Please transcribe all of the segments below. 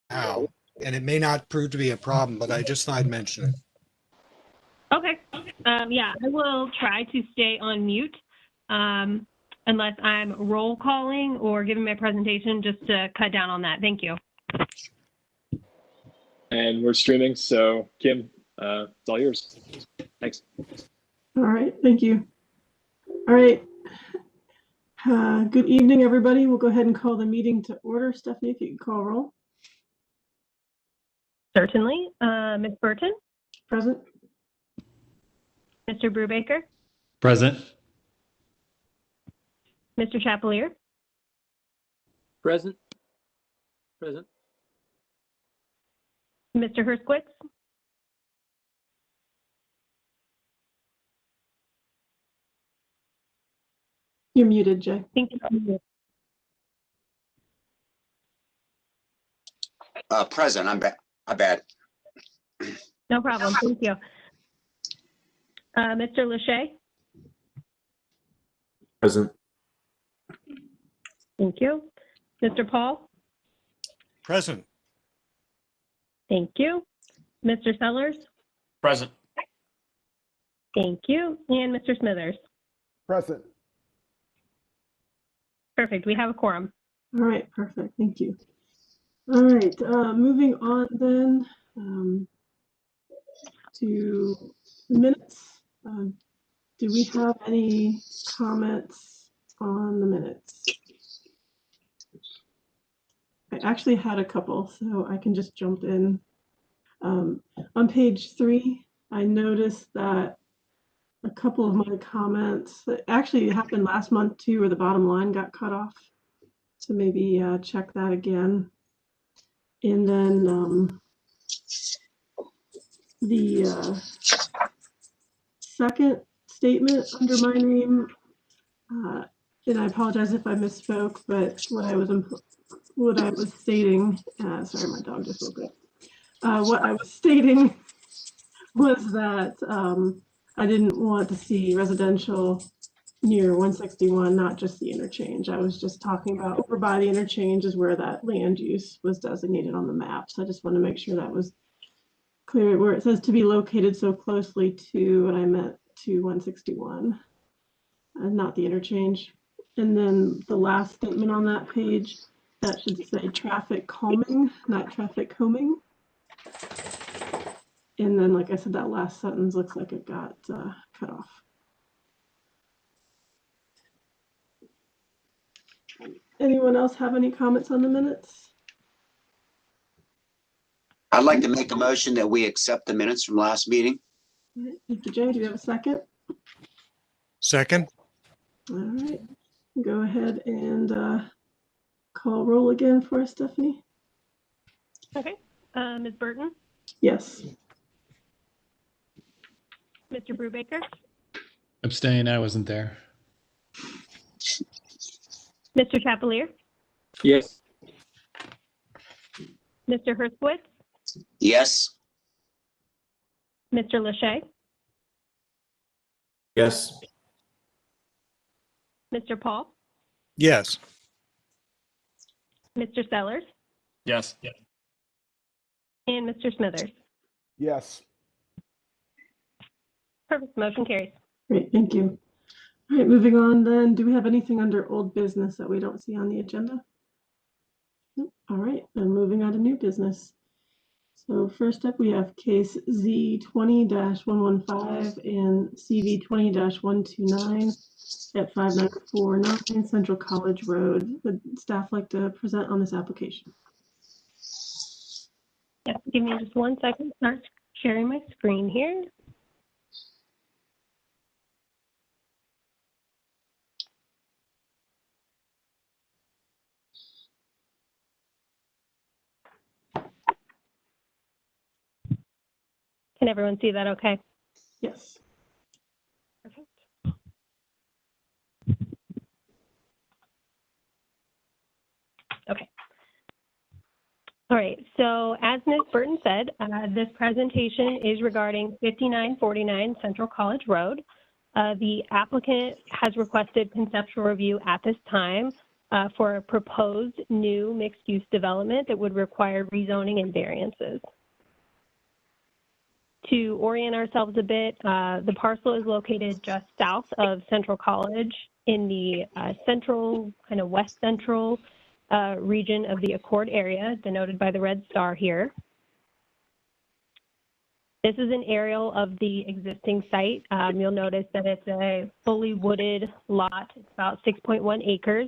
now, and it may not prove to be a problem, but I just thought I'd mention it. Okay. Yeah, I will try to stay on mute unless I'm roll calling or giving my presentation, just to cut down on that. Thank you. And we're streaming, so Kim, it's all yours. Thanks. All right, thank you. All right. Good evening, everybody. We'll go ahead and call the meeting to order. Stephanie, if you can call roll. Certainly. Ms. Burton? Present. Mr. Brubaker? Present. Mr. Chapelier? Present. Present. Mr. Herskowitz? You're muted, Jay. Thank you. Present. I'm bad. No problem. Thank you. Mr. Lachey? Present. Thank you. Mr. Paul? Present. Thank you. Mr. Sellers? Present. Thank you. And Mr. Smithers? Present. Perfect. We have a quorum. All right, perfect. Thank you. All right, moving on then to the minutes. Do we have any comments on the minutes? I actually had a couple, so I can just jump in. On page 3, I noticed that a couple of my comments, actually it happened last month too, where the bottom line got cut off. So maybe check that again. And then the second statement under my name, and I apologize if I misspoke, but what I was stating, sorry, my dog just woke up. What I was stating was that I didn't want to see residential near 161, not just the interchange. I was just talking about over by the interchange is where that land use was designated on the map. So I just want to make sure that was clear, where it says to be located so closely to, and I meant to 161, and not the interchange. And then the last statement on that page, that should say traffic calming, not traffic homing. And then, like I said, that last sentence looks like it got cut off. Anyone else have any comments on the minutes? I'd like to make a motion that we accept the minutes from last meeting. All right, thank you, Jay. Do you have a second? Second. All right. Go ahead and call roll again for us, Stephanie. Okay. Ms. Burton? Yes. Mr. Brubaker? Abstain. I wasn't there. Mr. Chapelier? Yes. Mr. Herskowitz? Yes. Mr. Lachey? Yes. Mr. Paul? Yes. Mr. Sellers? Yes. And Mr. Smithers? Yes. Perfect. Motion carries. Great, thank you. All right, moving on then. Do we have anything under old business that we don't see on the agenda? Nope. All right, then moving on to new business. So first up, we have case Z20-115 and CV20-129 at 5949 Central College Road. Would staff like to present on this application? Yes, give me just 1 second. Start sharing my screen here. Can everyone see that okay? Yes. Perfect. Okay. All right, so as Ms. Burton said, this presentation is regarding 5949 Central College Road. The applicant has requested conceptual review at this time for a proposed new mixed-use development that would require rezoning and variances. To orient ourselves a bit, the parcel is located just south of Central College in the central, kind of west central region of the Accord area, denoted by the red star here. This is an aerial of the existing site. You'll notice that it's a fully wooded lot. It's about 6.1 acres.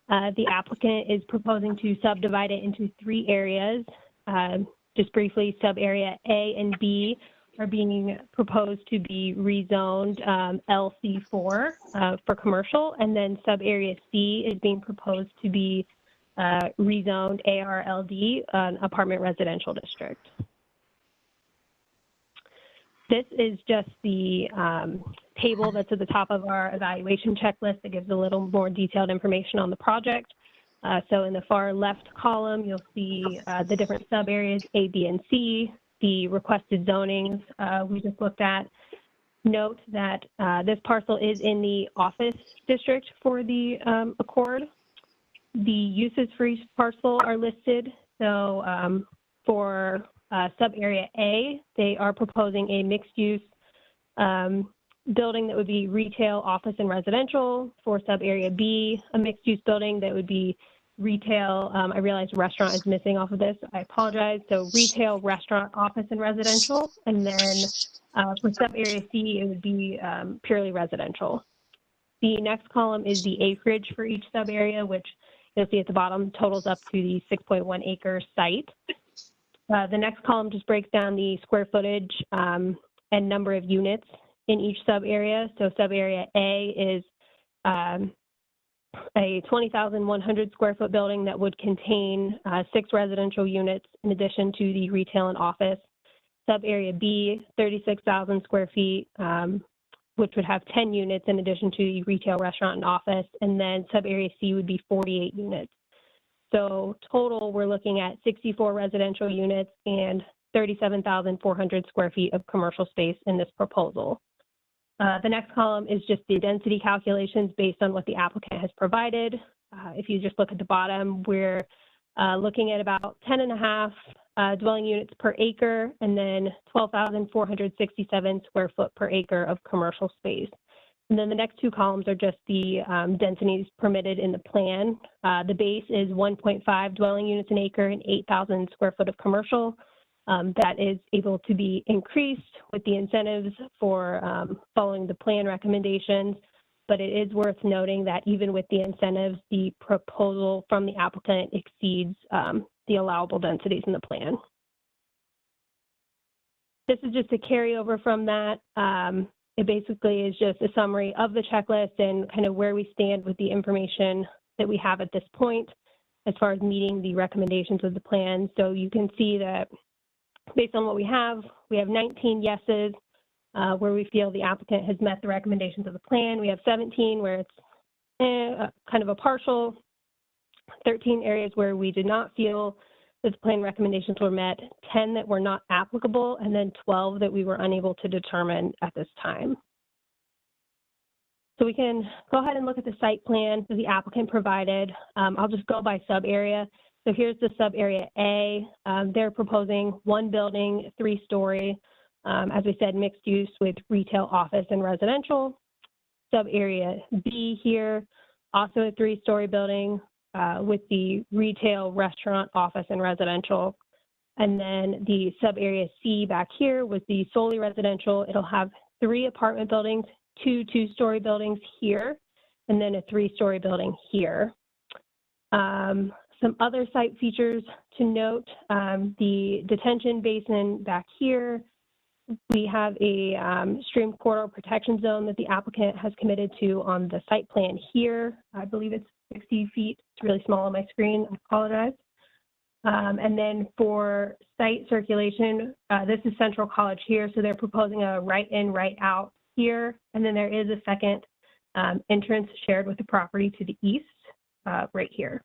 The applicant is proposing to subdivide it into 3 areas. Just briefly, sub-area A and B are being proposed to be rezoned LC4 for commercial, and then sub-area C is being proposed to be rezoned ARLD, an apartment residential district. This is just the table that's at the top of our evaluation checklist that gives a little more detailed information on the project. So in the far left column, you'll see the different sub-areas A, B, and C, the requested zonings we just looked at. Note that this parcel is in the office district for the Accord. The uses for each parcel are listed. So for sub-area A, they are proposing a mixed-use building that would be retail, office, and residential. For sub-area B, a mixed-use building that would be retail. I realize restaurant is missing off of this. I apologize. So retail, restaurant, office, and residential. And then for sub-area C, it would be purely residential. The next column is the acreage for each sub-area, which you'll see at the bottom totals up to the 6.1 acre site. The next column just breaks down the square footage and number of units in each sub-area. So sub-area A is a 20,100 square foot building that would contain 6 residential units in addition to the retail and office. Sub-area B, 36,000 square feet, which would have 10 units in addition to the retail, restaurant, and office. And then sub-area C would be 48 units. So total, we're looking at 64 residential units and 37,400 square feet of commercial space in this proposal. The next column is just the density calculations based on what the applicant has provided. If you just look at the bottom, we're looking at about 10.5 dwelling units per acre, and then 12,467 square foot per acre of commercial space. And then the next 2 columns are just the densities permitted in the plan. The base is 1.5 dwelling units an acre and 8,000 square foot of commercial. That is able to be increased with the incentives for following the plan recommendations, but it is worth noting that even with the incentives, the proposal from the applicant exceeds the allowable densities in the plan. This is just a carryover from that. It basically is just a summary of the checklist and kind of where we stand with the information that we have at this point as far as meeting the recommendations of the plan. So you can see that based on what we have 19 yeses where we feel the applicant has met the recommendations of the plan. We have 17 where it's kind of a partial, 13 areas where we did not feel that the plan recommendations were met, 10 that were not applicable, and then 12 that we were unable to determine at this time. So we can go ahead and look at the site plan that the applicant provided. I'll just go by sub-area. So here's the sub-area A. They're proposing 1 building, 3-story, as we said, mixed use with retail, office, and residential. Sub-area B here, also a 3-story building with the retail, restaurant, office, and residential. And then the sub-area C back here was the solely residential. It'll have 3 apartment buildings, 2 2-story buildings here, and then a 3-story building here. Some other site features to note, the detention basin back here. We have a stream corridor protection zone that the applicant has committed to on the site plan here. I believe it's 60 feet. It's really small on my screen. I apologize. And then for site circulation, this is Central College here. So they're proposing a right in, right out here. And then there is a second entrance shared with the property to the east right here.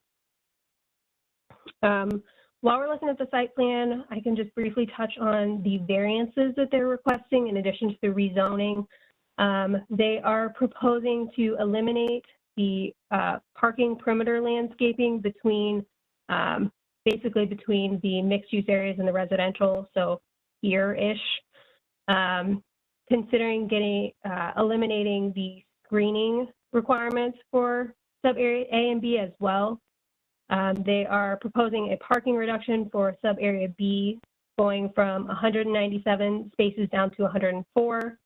While we're looking at the site plan, I can just briefly touch on the variances that they're requesting in addition to the rezoning. They are proposing to eliminate the parking perimeter landscaping between, basically between the mixed-use areas and the residential, so here-ish. Considering eliminating the screening requirements for sub-area A and B as well. They are proposing a parking reduction for sub-area B, going from 197 spaces down to 104.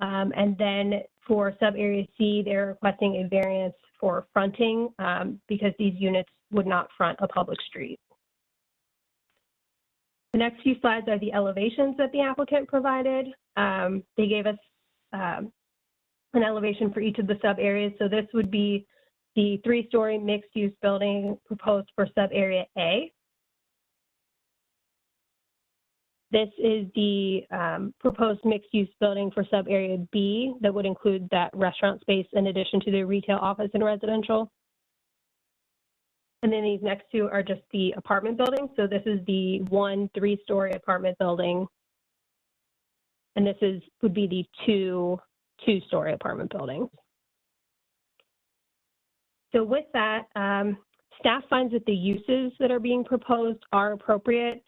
And then for sub-area C, they're requesting a variance for fronting because these units would not front a public street. The next few slides are the elevations that the applicant provided. They gave us an elevation for each of the sub-areas. So this would be the 3-story mixed-use building proposed for sub-area A. This is the proposed mixed-use building for sub-area B that would include that restaurant space in addition to the retail, office, and residential. And then these next two are just the apartment buildings. So this is the 1 3-story apartment building. And this would be the 2 2-story apartment buildings. So with that, staff finds that the uses that are being proposed are appropriate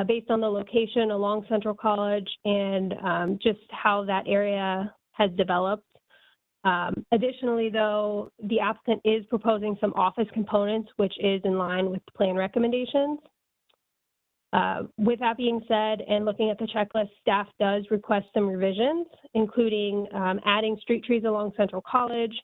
based on the location along Central College and just how that area has developed. Additionally, though, the applicant is proposing some office components, which is in line with the plan recommendations. With that being said, and looking at the checklist, staff does request some revisions, including adding street trees along Central College,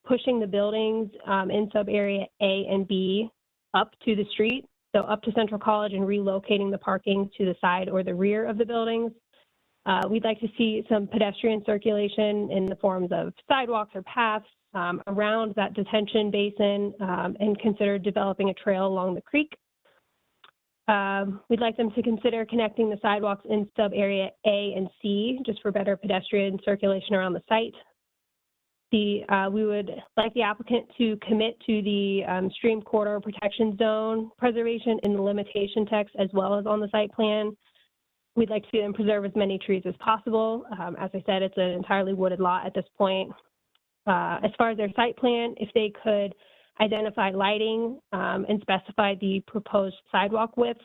pushing the buildings in sub-area A and B up to the street, so up to Central College, and relocating the parking to the side or the rear of the buildings. We'd like to see some pedestrian circulation in the forms of sidewalks or paths around that detention basin and consider developing a trail along the creek. We'd like them to consider connecting the sidewalks in sub-area A and C just for better pedestrian circulation around the site. We would like the applicant to commit to the stream corridor protection zone preservation in the limitation text as well as on the site plan. We'd like to see them preserve as many trees as possible. As I said, it's an entirely wooded lot at this point. As far as their site plan, if they could identify lighting and specify the proposed sidewalk widths,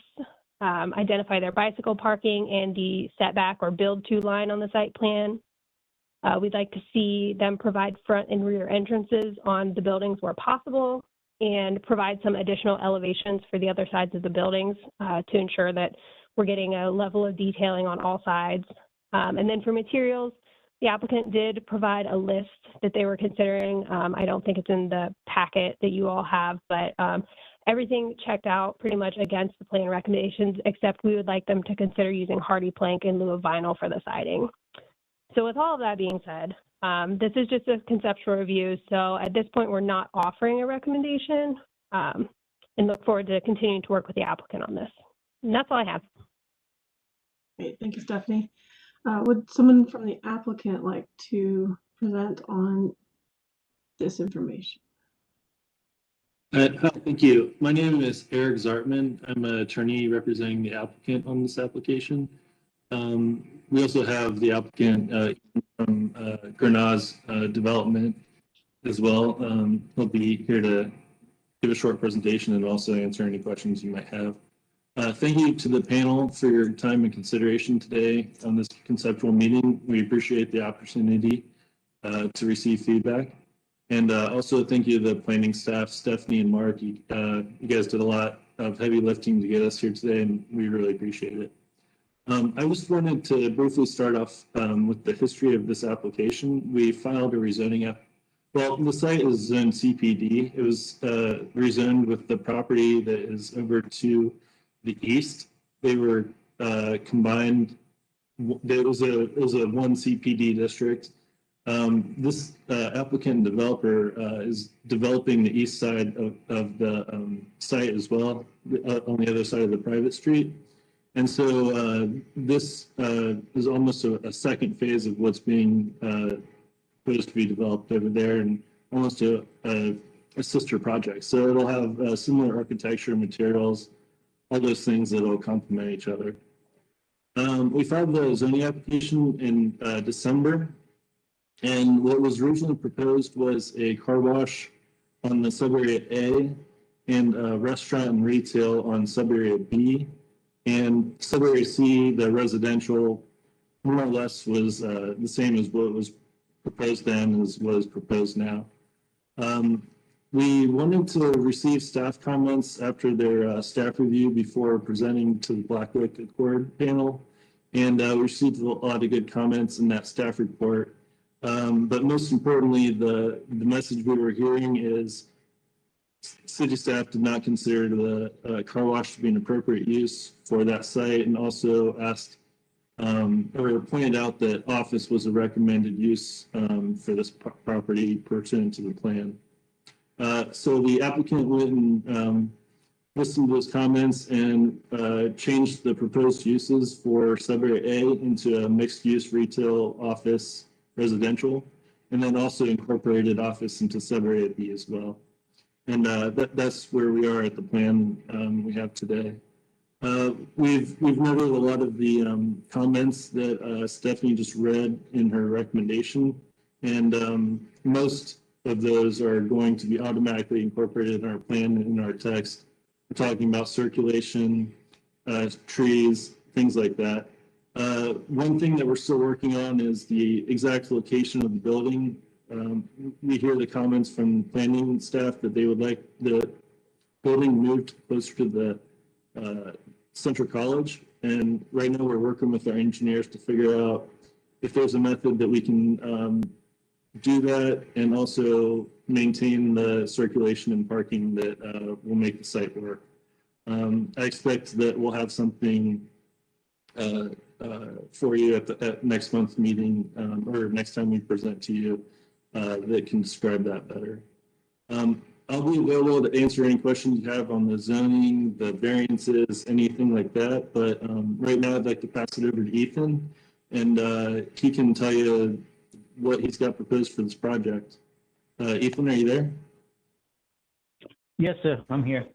identify their bicycle parking and the setback or build-to line on the site plan. We'd like to see them provide front and rear entrances on the buildings where possible and provide some additional elevations for the other sides of the buildings to ensure that we're getting a level of detailing on all sides. And then for materials, the applicant did provide a list that they were considering. I don't think it's in the packet that you all have, but everything checked out pretty much against the plan recommendations, except we would like them to consider using hardy plank in lieu of vinyl for the siding. So with all of that being said, this is just a conceptual review. So at this point, we're not offering a recommendation and look forward to continuing to work with the applicant on this. And that's all I have. Great, thank you, Stephanie. Would someone from the applicant like to present on this information? Hi, thank you. My name is Eric Zartman. I'm an attorney representing the applicant on this application. We also have the applicant from Grenaz Development as well. He'll be here to give a short presentation and also answer any questions you might have. Thank you to the panel for your time and consideration today on this conceptual meeting. We appreciate the opportunity to receive feedback. And also thank you to the planning staff, Stephanie and Mark. You guys did a lot of heavy lifting to get us here today, and we really appreciate it. I just wanted to briefly start off with the history of this application. We filed a rezoning app. Well, the site is zoned CPD. It was rezoned with the property that is over to the east. They were combined. It was a one CPD district. This applicant developer is developing the east side of the site as well, on the other side of the private street. And so this is almost a second phase of what's being supposed to be developed over there, and almost a sister project. So it'll have similar architecture, materials, all those things that will complement each other. We filed the zoning application in December. And what was originally proposed was a car wash on the subarea A and a restaurant and retail on subarea B. And subarea C, the residential, more or less was the same as what was proposed then as what is proposed now. We wanted to receive staff comments after their staff review before presenting to the Blacklick Accord panel. And we received a lot of good comments in that staff report. But most importantly, the message we were hearing is city staff did not consider the car wash to be an appropriate use for that site, and also asked or pointed out that office was a recommended use for this property pursuant to the plan. So the applicant went and listened to those comments and changed the proposed uses for subarea A into a mixed-use retail, office, residential, and then also incorporated office into subarea B as well. And that's where we are at the plan we have today. We've noted a lot of the comments that Stephanie just read in her recommendation, and most of those are going to be automatically incorporated in our plan and in our text. We're talking about circulation, trees, things like that. One thing that we're still working on is the exact location of the building. We hear the comments from planning staff that they would like the building moved closer to the Central College. And right now we're working with our engineers to figure out if there's a method that we can do that and also maintain the circulation and parking that will make the site work. I expect that we'll have something for you at next month's meeting or next time we present to you that can describe that better. I'll be available to answer any questions you have on the zoning, the variances, anything like that. But right now I'd like to pass it over to Ethan, and he can tell you what he's got proposed for this project. Ethan, are you there? Yes, sir. I'm here.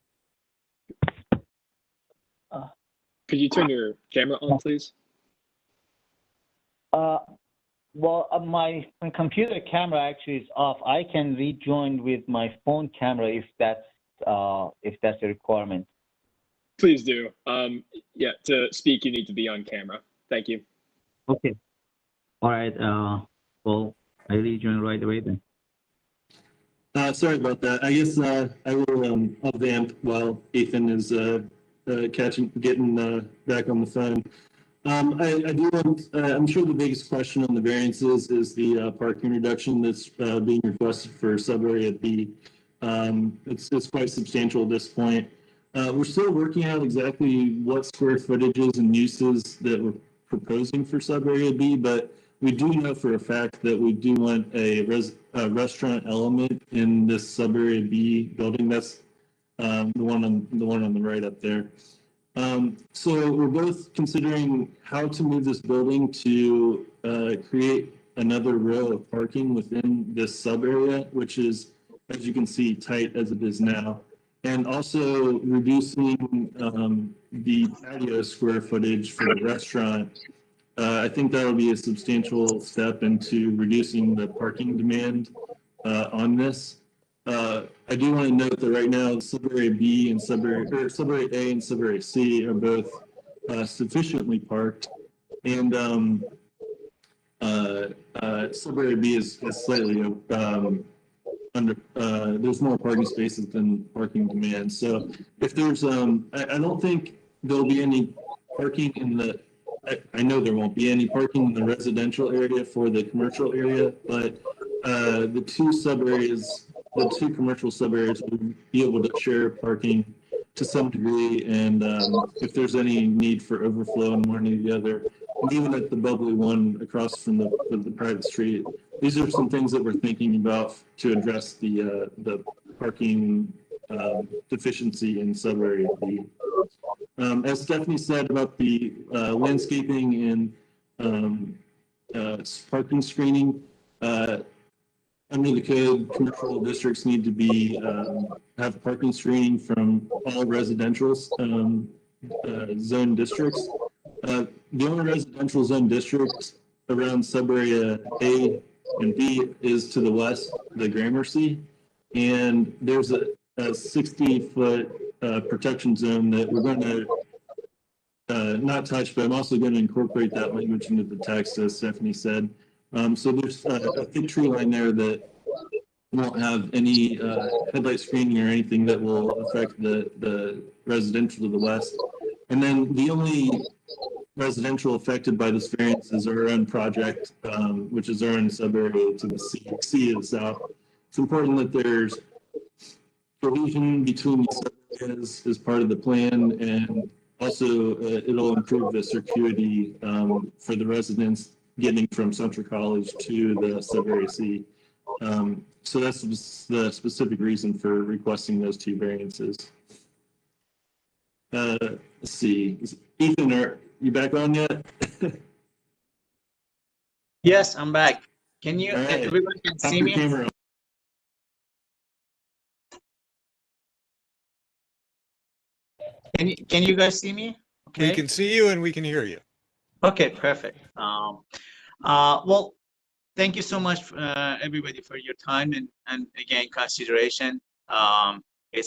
Could you turn your camera on, please? Well, my computer camera actually is off. I can rejoin with my phone camera if that's a requirement. Please do. Yeah, to speak, you need to be on camera. Thank you. Okay. All right. Well, I rejoin right away then. Sorry about that. I guess I will I'll vamp while Ethan is getting back on the phone. I do want, I'm sure the biggest question on the variances is the parking reduction that's being requested for subarea B. It's quite substantial at this point. We're still working out exactly what square footages and uses that we're proposing for subarea B, but we do know for a fact that we do want a restaurant element in this subarea B building. That's the one on the right up there. So we're both considering how to move this building to create another row of parking within this sub area, which is, as you can see, tight as it is now, and also reducing the patio square footage for the restaurant. I think that'll be a substantial step into reducing the parking demand on this. I do want to note that right now, subarea B and subarea A and subarea C are both sufficiently parked, and subarea B is slightly under. There's more parking spaces than parking demand. So if there's, I don't think there'll be any parking in the. I know there won't be any parking in the residential area for the commercial area, but the two sub areas. The two commercial sub areas will be able to share parking to some degree, and if there's any need for overflow in one or the other, and even at the bubbly one across from the private street, these are some things that we're thinking about to address the parking deficiency in sub area B. As Stephanie said about the landscaping and parking screening. Under the code, commercial districts need to be have parking screening from all residential zone districts. The only residential zone district around subarea A and B is to the west, the Gramercy. And there's a 60-foot protection zone that we're going to not touch, but I'm also going to incorporate that language into the text, as Stephanie said. So there's a thick tree line there that won't have any headlight screening or anything that will affect the residential to the west. And then the only residential affected by this variance is our own project, which is our own sub-area to the sea to the south. It's important that there's cohesion between these sub-areas as part of the plan, and also it'll improve the circuity for the residents getting from Central College to the sub-area C. So that's the specific reason for requesting those two variances. Let's see. Ethan, are you back on yet? Yes, I'm back. Can you, All right. everyone can Tap see your me? camera on. Can you guys see me? We Okay. can see you and we can hear you. Okay, perfect. Well, thank you so much, everybody, for your time and again consideration. I'm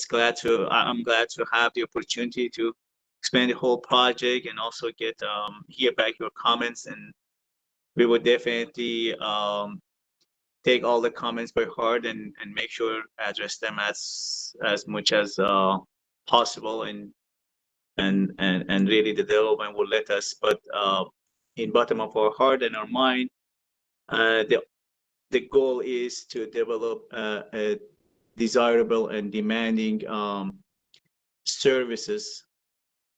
glad to have the opportunity to explain the whole project and also get hear back your comments, and we would definitely take all the comments by heart and make sure address them as much as possible, and really the development will let us, but in bottom of our heart and our mind, the goal is to develop a desirable and demanding services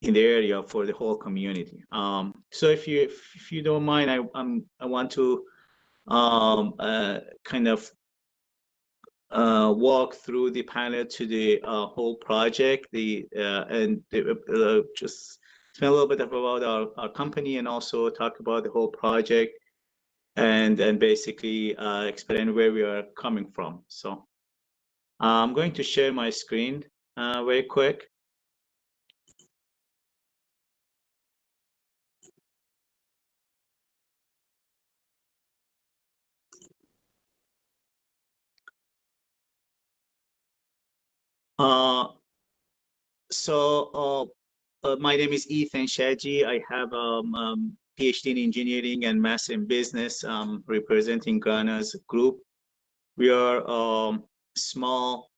in the area for the whole community. So if you don't mind, I want to kind of walk through the panel to the whole project, just explain a little bit about our company, and also talk about the whole project, and basically explain where we are coming from. So I'm going to share my screen very quick. My name is Ethan Shaji. I have PhD in engineering and master in business, representing Ghana's group. We are a small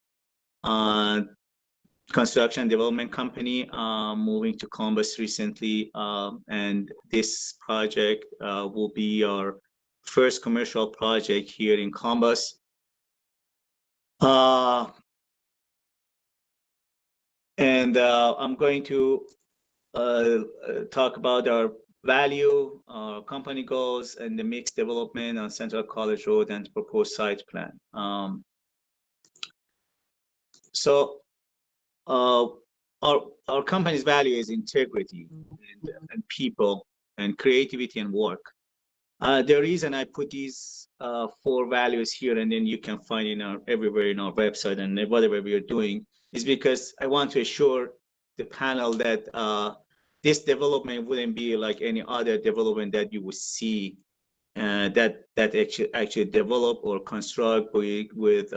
construction development company moving to Columbus recently, and this project will be our first commercial project here in Columbus. I'm going to talk about our value, our company goals, and the mixed development on Central College Road and proposed site plan. Our company's value is integrity and people and creativity and work. The reason I put these 4 values here, and then you can find everywhere in our website and whatever we are doing, is because I want to assure the panel that this development wouldn't be like any other development that you would see that actually develop or construct with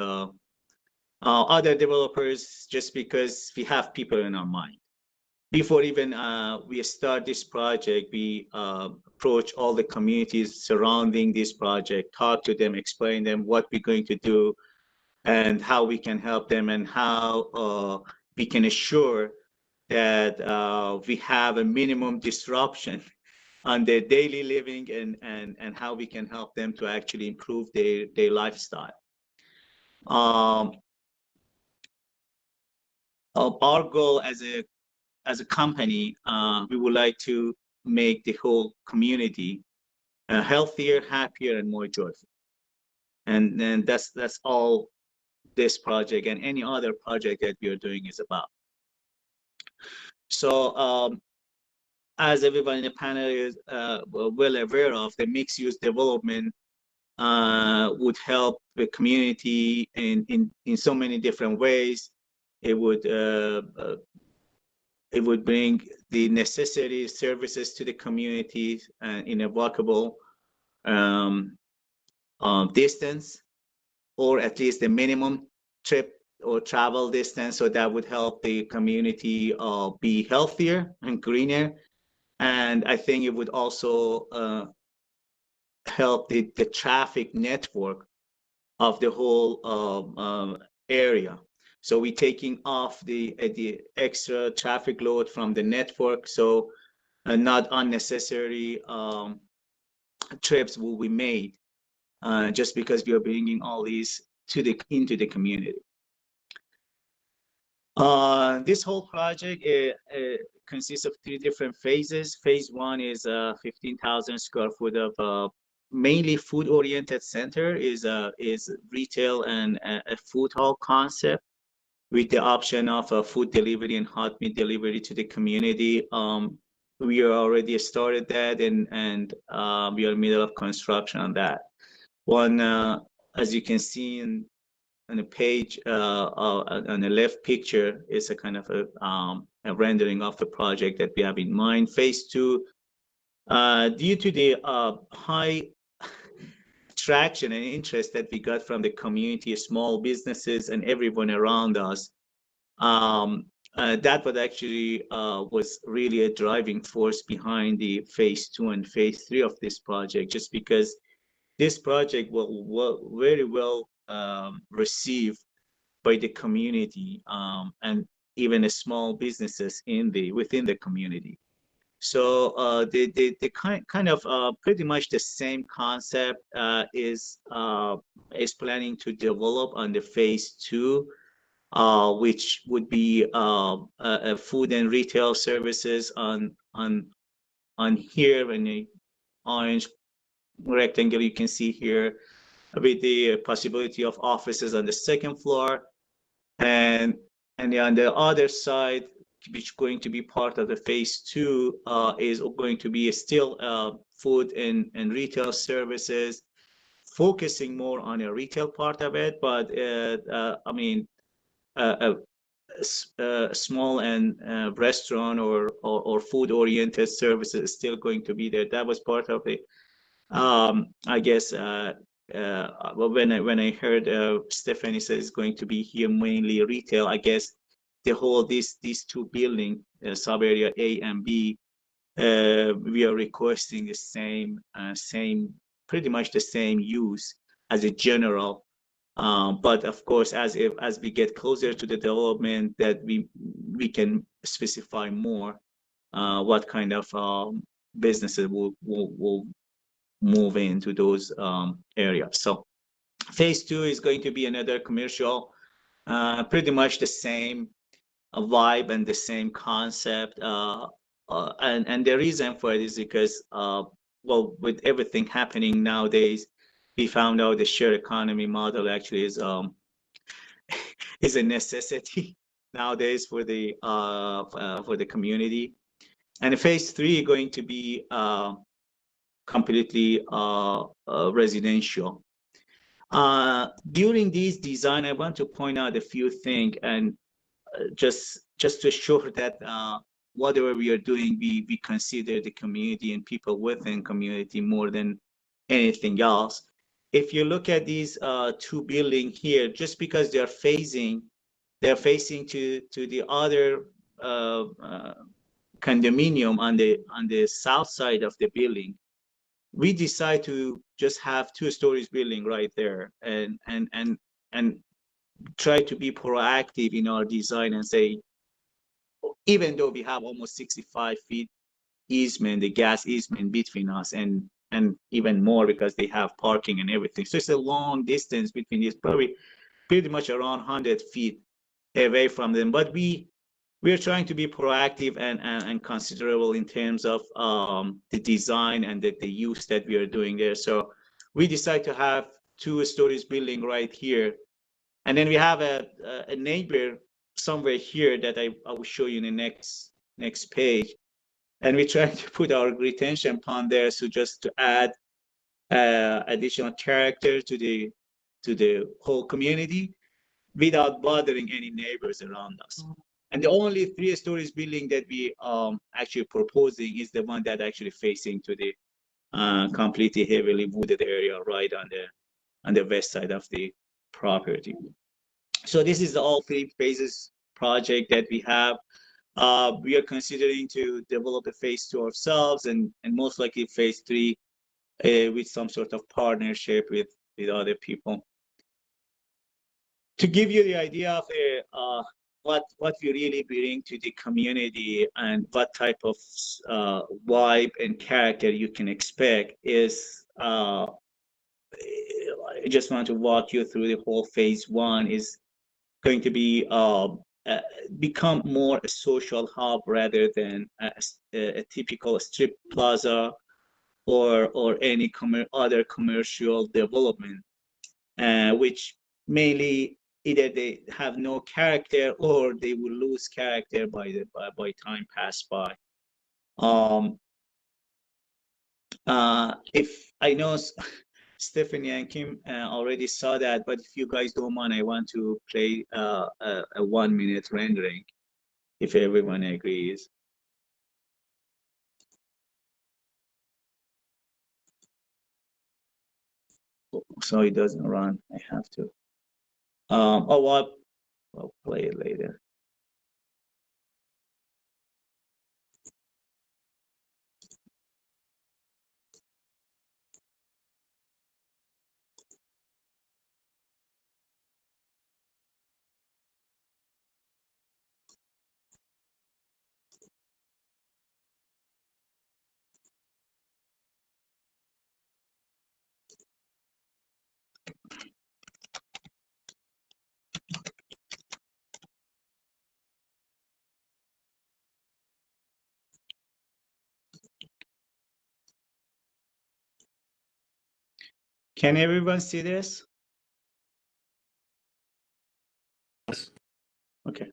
other developers, just because we have people in our mind. Before even we start this project, we approach all the communities surrounding this project, talk to them, explain them what we're going to do and how we can help them, and how we can assure that we have a minimum disruption on their daily living, and how we can help them to actually improve their lifestyle. Our goal as a company, we would like to make the whole community healthier, happier, and more joyful. And then that's all this project and any other project that we are doing is about. So as everybody in the panel is well aware of, the mixed-use development would help the community in so many different ways. It would bring the necessary services to the community in a walkable distance, or at least the minimum trip or travel distance. So that would help the community be healthier and greener. And I think it would also help the traffic network of the whole area. So we're taking off the extra traffic load from the network. So not unnecessary trips will be made just because we are bringing all these into the community. This whole project consists of 3 different phases. Phase 1 is 15,000 square foot of mainly food-oriented center, is retail and a food hall concept with the option of food delivery and hot meal delivery to the community. We are already started that, and we are in the middle of construction on that. One, as you can see on the page, on the left picture is a kind of a rendering of the project that we have in mind. Phase 2, due to the high traction and interest that we got from the community, small businesses, and everyone around us, that would actually was really a driving force behind the phase 2 and phase 3 of this project, just because this project will very well received by the community and even the small businesses within the community. So the kind of pretty much the same concept is planning to develop on the phase 2, which would be food and retail services on here in the orange rectangle you can see here, with the possibility of offices on the 2nd floor, and on the other side, which is going to be part of the phase 2, is going to be still food and retail services, focusing more on a retail part of it, but I mean, small and restaurant or food oriented services is still going to be there. That was part of the I guess well, when I heard Stephanie says it's going to be here mainly retail, I guess the whole these 2 building sub area A and B, we are requesting the same pretty much the same use as a general. But of course, as we get closer to the development, that we can specify more what kind of businesses will move into those areas. So phase 2 is going to be another commercial, pretty much the same vibe and the same concept. And the reason for it is because, well, with everything happening nowadays, we found out the shared economy model actually is a necessity nowadays for the community. And phase 3 is going to be completely residential. During this design, I want to point out a few things, and just to assure that whatever we are doing, we consider the community and people within community more than anything else. If you look at these 2 buildings here, just because they're facing to the other condominium on the south side of the building, we decide to just have 2 stories building right there, and try to be proactive in our design and say, even though we have almost 65 feet easement, the gas easement between us, and even more because they have parking and everything. So it's a long distance between these, probably pretty much around 100 feet away from them. But we are trying to be proactive and considerable in terms of the design and the use that we are doing there. So we decide to have 2 stories building right here. And then we have a neighbor somewhere here that I will show you in the next page. And we try to put our retention pond there, so just to add additional character to the whole community without bothering any neighbors around us. And the only 3 stories building that we actually proposing is the one that actually facing to the completely heavily wooded area right on on the west side of the property. So this is the all three phases project that we have. We are considering to develop a phase 2 ourselves, and most likely phase 3 with some sort of partnership with other people. To give you the idea of what we really bring to the community and what type of vibe and character you can expect is, I just want to walk you through the whole phase 1 is going to be become more a social hub rather than a typical strip plaza or any other commercial development, which mainly either they have no character or they will lose character by time pass by. If I know Stephanie and Kim already saw that, but if you guys don't mind, I want to play a 1 minute rendering, if everyone agrees. So it doesn't run, I have to. Oh, well, I'll play it later. Can everyone see this? Okay.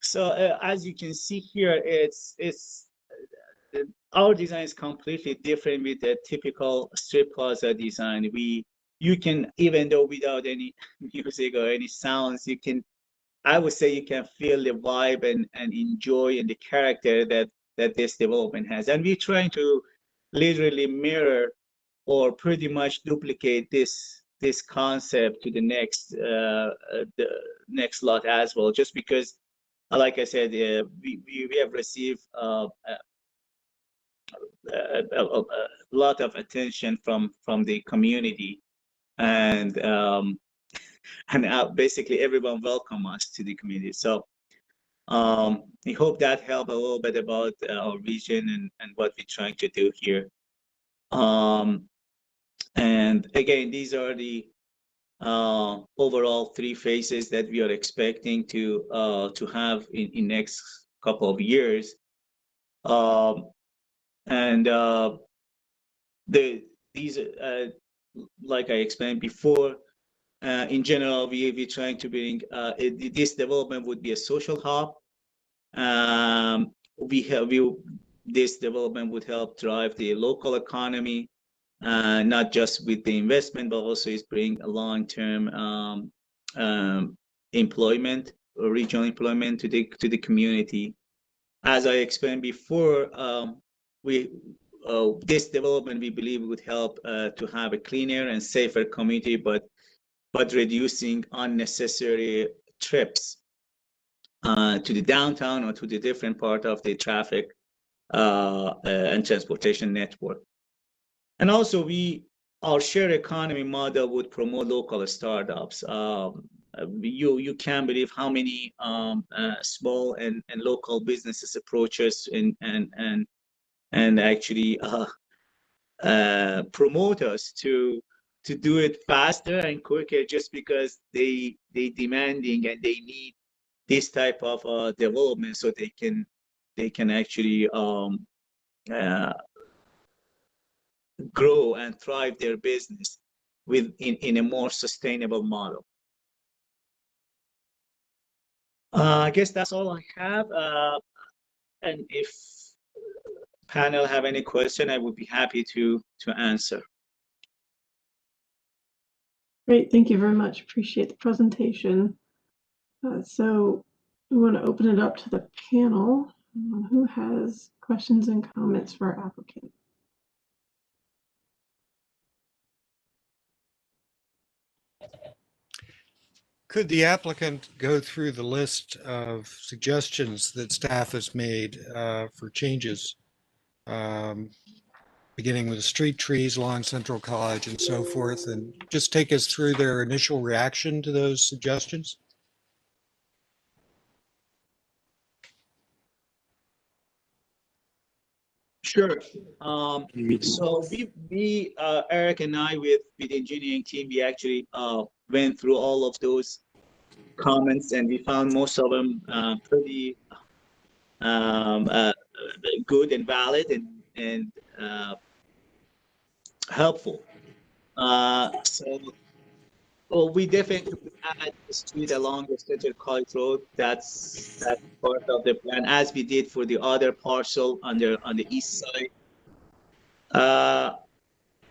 So as you can see here, our design is completely different with the typical strip plaza design. You can, even though without any music or any sounds, you can, I would say you can feel the vibe and enjoy and the character that this development has. And we're trying to literally mirror or pretty much duplicate this concept to the next lot as well, just because, like I said, we have received a lot of attention from the community, and basically everyone welcome us to the community. So I hope that helped a little bit about our vision and what we're trying to do here. And again, these are the overall 3 phases that we are expecting to have in next couple of years. And these like I explained before, in general, we're trying to bring this development would be a social hub. This development would help drive the local economy, not just with the investment, but also is bring a long-term employment or regional employment to the community. As I explained before, this development we believe would help to have a cleaner and safer community, but reducing unnecessary trips to the downtown or to the different part of the traffic and transportation network. And also, our shared economy model would promote local startups. You can't believe how many small and local businesses approach us and actually promote us to do it faster and quicker, just because they demanding and they need this type of development so they can actually grow and thrive their business in a more sustainable model. I guess that's all I have. And if panel have any question, I would be happy to answer. Great, thank you very much. Appreciate the presentation. So we want to open it up to the panel. Who has questions and comments for our applicant? Could the applicant go through the list of suggestions that staff has made for changes, beginning with street trees along Central College and so forth, and just take us through their initial reaction to those suggestions? Sure. So we Eric and I with engineering team, we actually went through all of those comments, and we found most of them pretty good and valid and helpful. So well, we definitely would add the street along the Central College Road. That's part of the plan, as we did for the other parcel on the east side.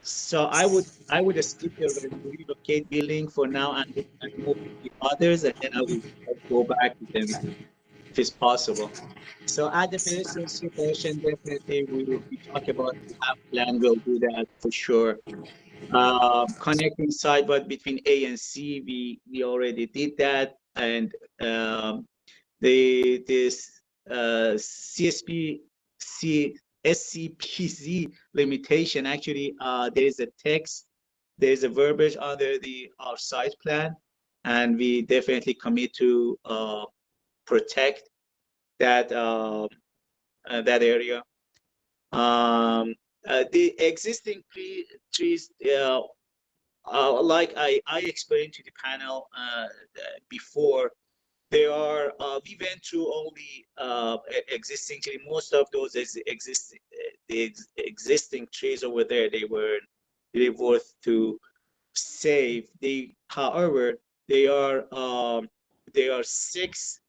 So I would skip the relocate building for now and move with the others, and then I will go back with them if it's possible. So at the pedestrian street portion, definitely we talk about we have plan. We'll do that for sure. Connecting sidewalk between A and C, we already did that, and this SCPZ limitation, actually there is a text, there is a verbiage under our site plan, and we definitely commit to protect that that area. The existing trees, like I explained to the panel before, they are we went through all the existing trees. Most of those existing trees over there, they were really worth to save. However, they are 6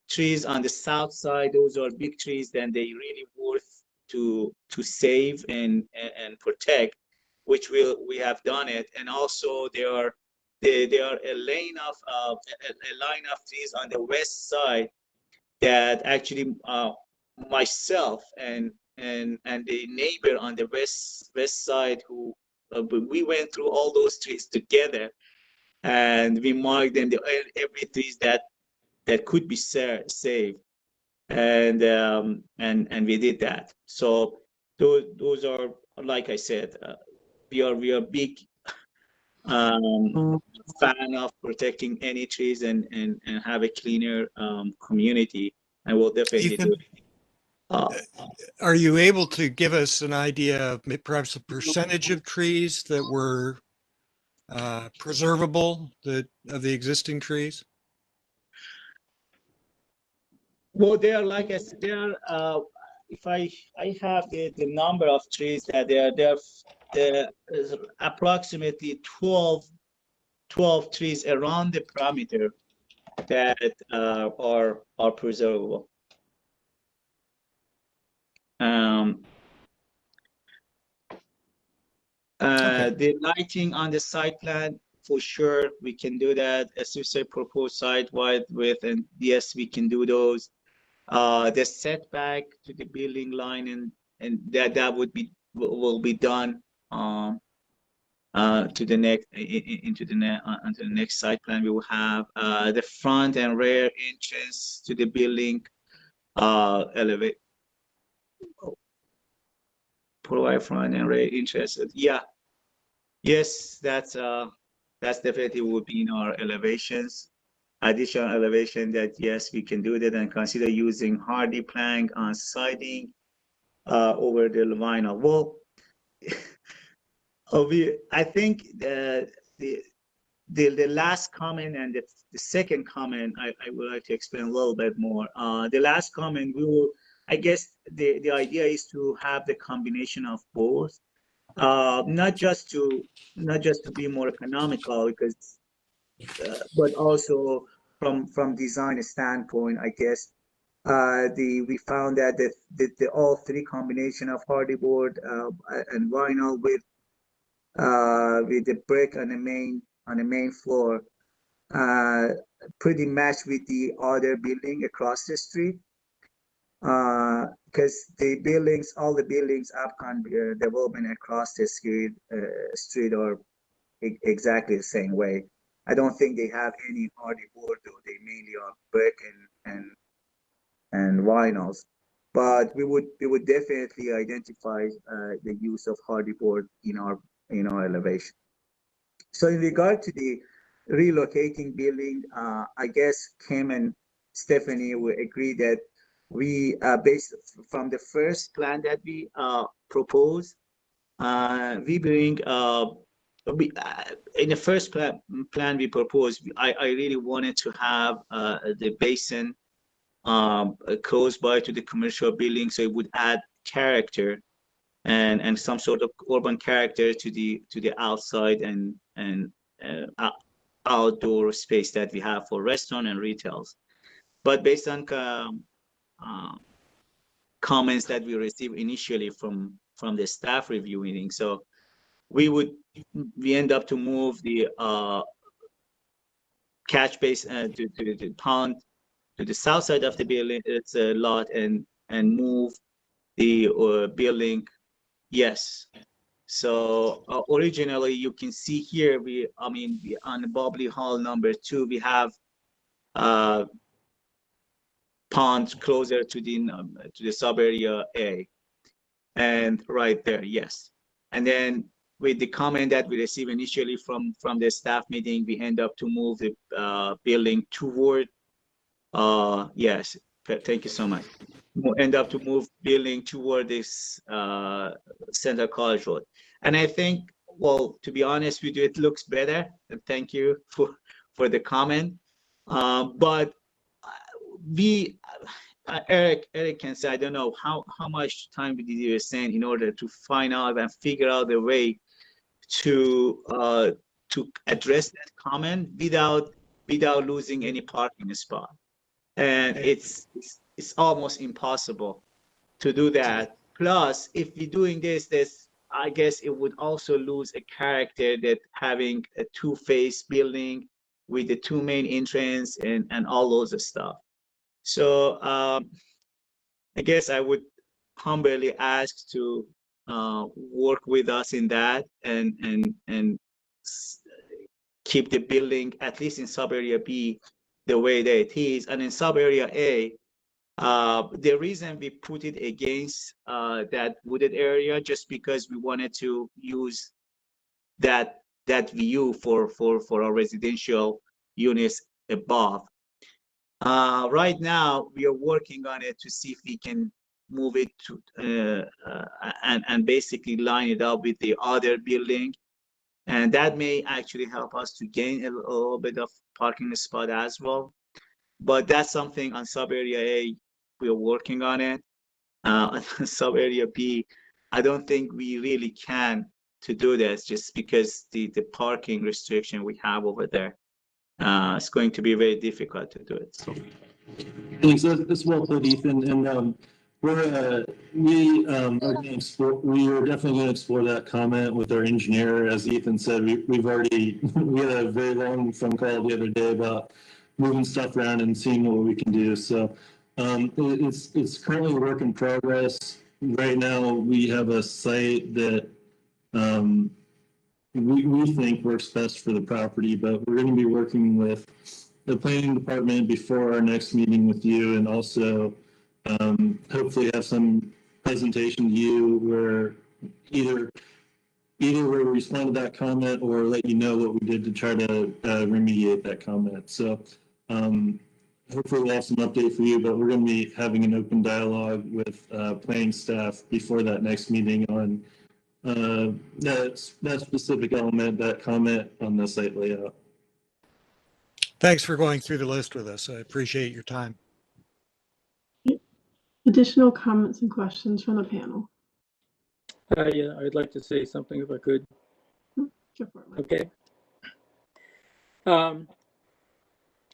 trees on the south side. Those are big trees, then they really worth to save and protect, which we have done it. And also they are a line of trees on the west side that actually myself and the neighbor on the west side, who we went through all those trees together, and we marked them, every trees that could be saved, and we did that. So those are, like I said, we are big fan of protecting any trees and have a cleaner community, and we'll definitely do it. Are you able to give us an idea of perhaps a percentage of trees that were preservable of the existing trees? Well, they are, like I said, they are. If I have the number of trees that there is approximately 12 trees around the perimeter that are preservable. The lighting on the site plan, for sure, we can do that. As you say, proposed site wide width, and yes, we can do those. The setback to the building line, and that will be done to the next into the next site plan. We will have the front and rear entrance to the building elevate, provide front and rear entrance. Yeah, yes, that's definitely would be in our elevations. Additional elevation, that yes, we can do that, and consider using hardy plank on siding over the vinyl. Well, I think the last comment and the second comment, I would like to explain a little bit more. The last comment, I guess the idea is to have the combination of both, not just to be more economical, because but also from design standpoint, I guess We found that the all three combination of hardy board and vinyl with the brick on the main floor pretty match with the other building across the street. Because all the buildings upcon development across the street are exactly the same way. I don't think they have any hardy board, though. They mainly are brick and vinyls. But we would definitely identify the use of hardy board in our elevation. So in regard to the relocating building, I guess Kim and Stephanie will agree that we, based from the first plan that we proposed, we bring in the first plan we proposed, I really wanted to have the basin close by to the commercial building, so it would add character and some sort of urban character to the outside and outdoor space that we have for restaurant and retails. But based on comments that we received initially from the staff review meeting, so we end up to move the catch base to the pond to the south side of the building. It's a lot and move the building. Yes. So originally, you can see here, on the Bubbly Hall number 2, we have ponds closer to the sub area A, and right there, yes. And then with the comment that we received initially from the staff meeting, we end up to move the building toward. Yes, thank you so much. We'll end up to move building toward this Center College Road. And I think, well, to be honest with you, it looks better. And thank you for the comment. But Eric can say, I don't know how much time did you spend in order to find out and figure out a way to address that comment without losing any parking spot. And it's almost impossible to do that. Plus, if we're doing this, I guess it would also lose a character that having a two-face building with the two main entrance and all those stuff. So I guess I would humbly ask to work with us in that and keep the building, at least in sub-area B, the way that it is. And in sub-area A, the reason we put it against that wooded area, just because we wanted to use that view for our residential units above. Right now, we are working on it to see if we can move it to and basically line it up with the other building. And that may actually help us to gain a little bit of parking spot as well. But that's something on sub-area A, we are working on it. On sub-area B, I don't think we really can to do this, just because the parking restriction we have over there. It's going to be very difficult to do it. So. Thanks. That's well put, Ethan. And we are definitely going to explore that comment with our engineer. As Ethan said, we had a very long phone call the other day about moving stuff around and seeing what we can do. So it's currently a work in progress. Right now, we have a site that we think works best for the property, but we're going to be working with the planning department before our next meeting with you, and also hopefully have some presentation to you where either where we respond to that comment or let you know what we did to try to remediate that comment. So hopefully we'll have some update for you, but we're going to be having an open dialogue with planning staff before that next meeting on that specific element, that comment on the site layout. Thanks for going through the list with us. I appreciate your time. Additional comments and questions from the panel? Yeah, I'd like to say something if I could. Go for it, Mike. Okay.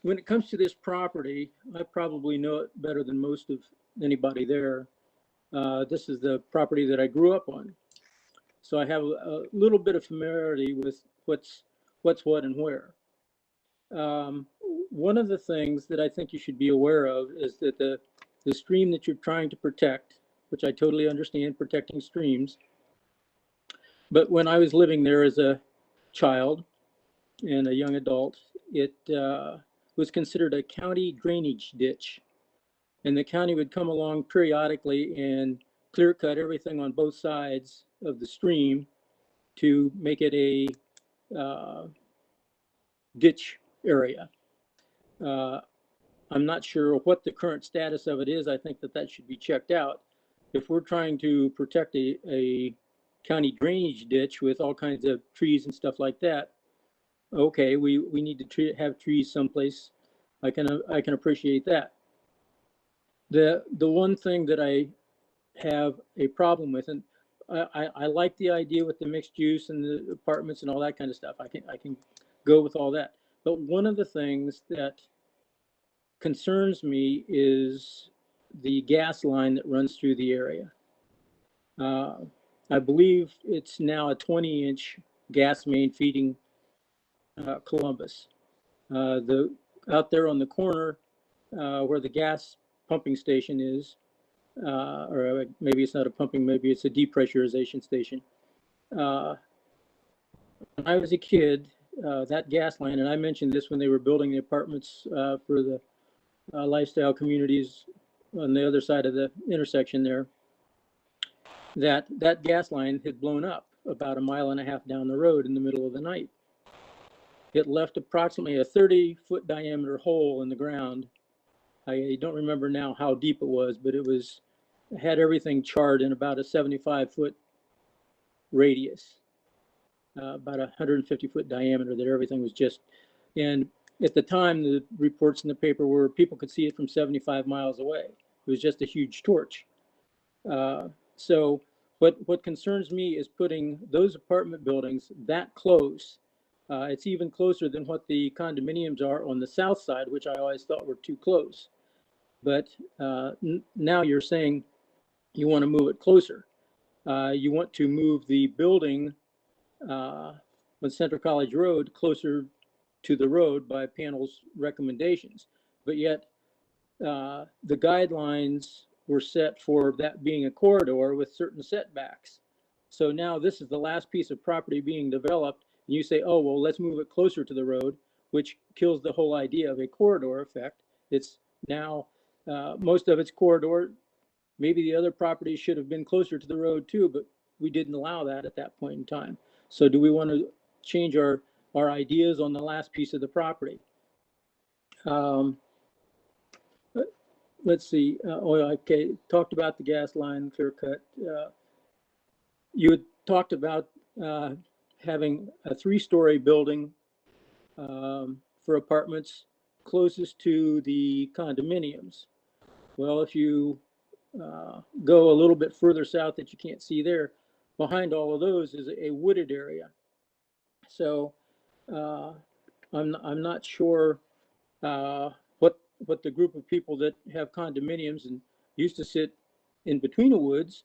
when it comes to this property, I probably know it better than most of anybody there. This is the property that I grew up on. So I have a little bit of familiarity with what's what and where. One of the things that I think you should be aware of is that the stream that you're trying to protect, which I totally understand protecting streams, but when I was living there as a child and a young adult, it was considered a county drainage ditch. And the county would come along periodically and clear cut everything on both sides of the stream to make it a ditch area. I'm not sure what the current status of it is. I think that that should be checked out. If we're trying to protect a county drainage ditch with all kinds of trees and stuff like that, okay, we need to have trees someplace. I can appreciate that. The one thing that I have a problem with, and I like the idea with the mixed use and the apartments and all that kind of stuff. I can go with all that. But one of the things that concerns me is the gas line that runs through the area. I believe it's now a 20-inch gas main feeding Columbus. Out there on the corner where the gas pumping station is, or maybe it's not a pumping, maybe it's a depressurization station. When I was a kid, that gas line, and I mentioned this when they were building the apartments for the lifestyle communities on the other side of the intersection there, that gas line had blown up about 1.5 miles down the road in the middle of the night. It left approximately a 30-foot diameter hole in the ground. I don't remember now how deep it was, but it had everything charred in about a 75-foot radius, about a 150-foot diameter that everything was just, and at the time, the reports in the paper were people could see it from 75 miles away. It was just a huge torch. So what concerns me is putting those apartment buildings that close. It's even closer than what the condominiums are on the south side, which I always thought were too close. But now you're saying you want to move it closer. You want to move the building on Central College Road closer to the road by panel's recommendations. But yet the guidelines were set for that being a corridor with certain setbacks. So now this is the last piece of property being developed. And you say, oh, well, let's move it closer to the road, which kills the whole idea of a corridor effect. It's now most of its corridor. Maybe the other properties should have been closer to the road too, but we didn't allow that at that point in time. So do we want to change our ideas on the last piece of the property? Let's see. Okay, talked about the gas line clear cut. You had talked about having a 3-story building for apartments closest to the condominiums. Well, if you go a little bit further south that you can't see there, behind all of those is a wooded area. So I'm not sure what the group of people that have condominiums and used to sit in between the woods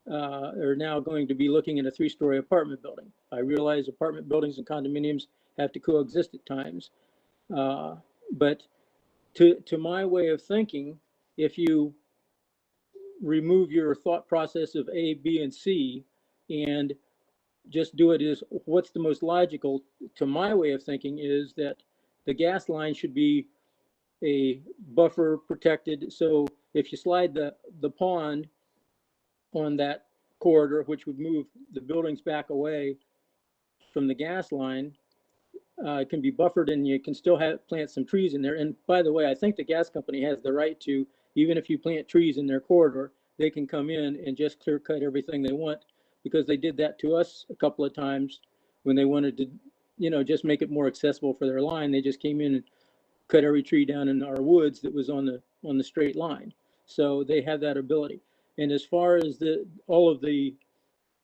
are now going to be looking at a 3-story apartment building. I realize apartment buildings and condominiums have to coexist at times, but to my way of thinking, if you remove your thought process of A, B, and C, and just do it as what's the most logical, to my way of thinking, is that the gas line should be a buffer protected. So if you slide the pond on that corridor, which would move the buildings back away from the gas line, it can be buffered and you can still plant some trees in there. And by the way, I think the gas company has the right to, even if you plant trees in their corridor, they can come in and just clear cut everything they want, because they did that to us a couple of times when they wanted to, just make it more accessible for their line. They just came in and cut every tree down in our woods that was on the straight line. So they have that ability. And as far as all of the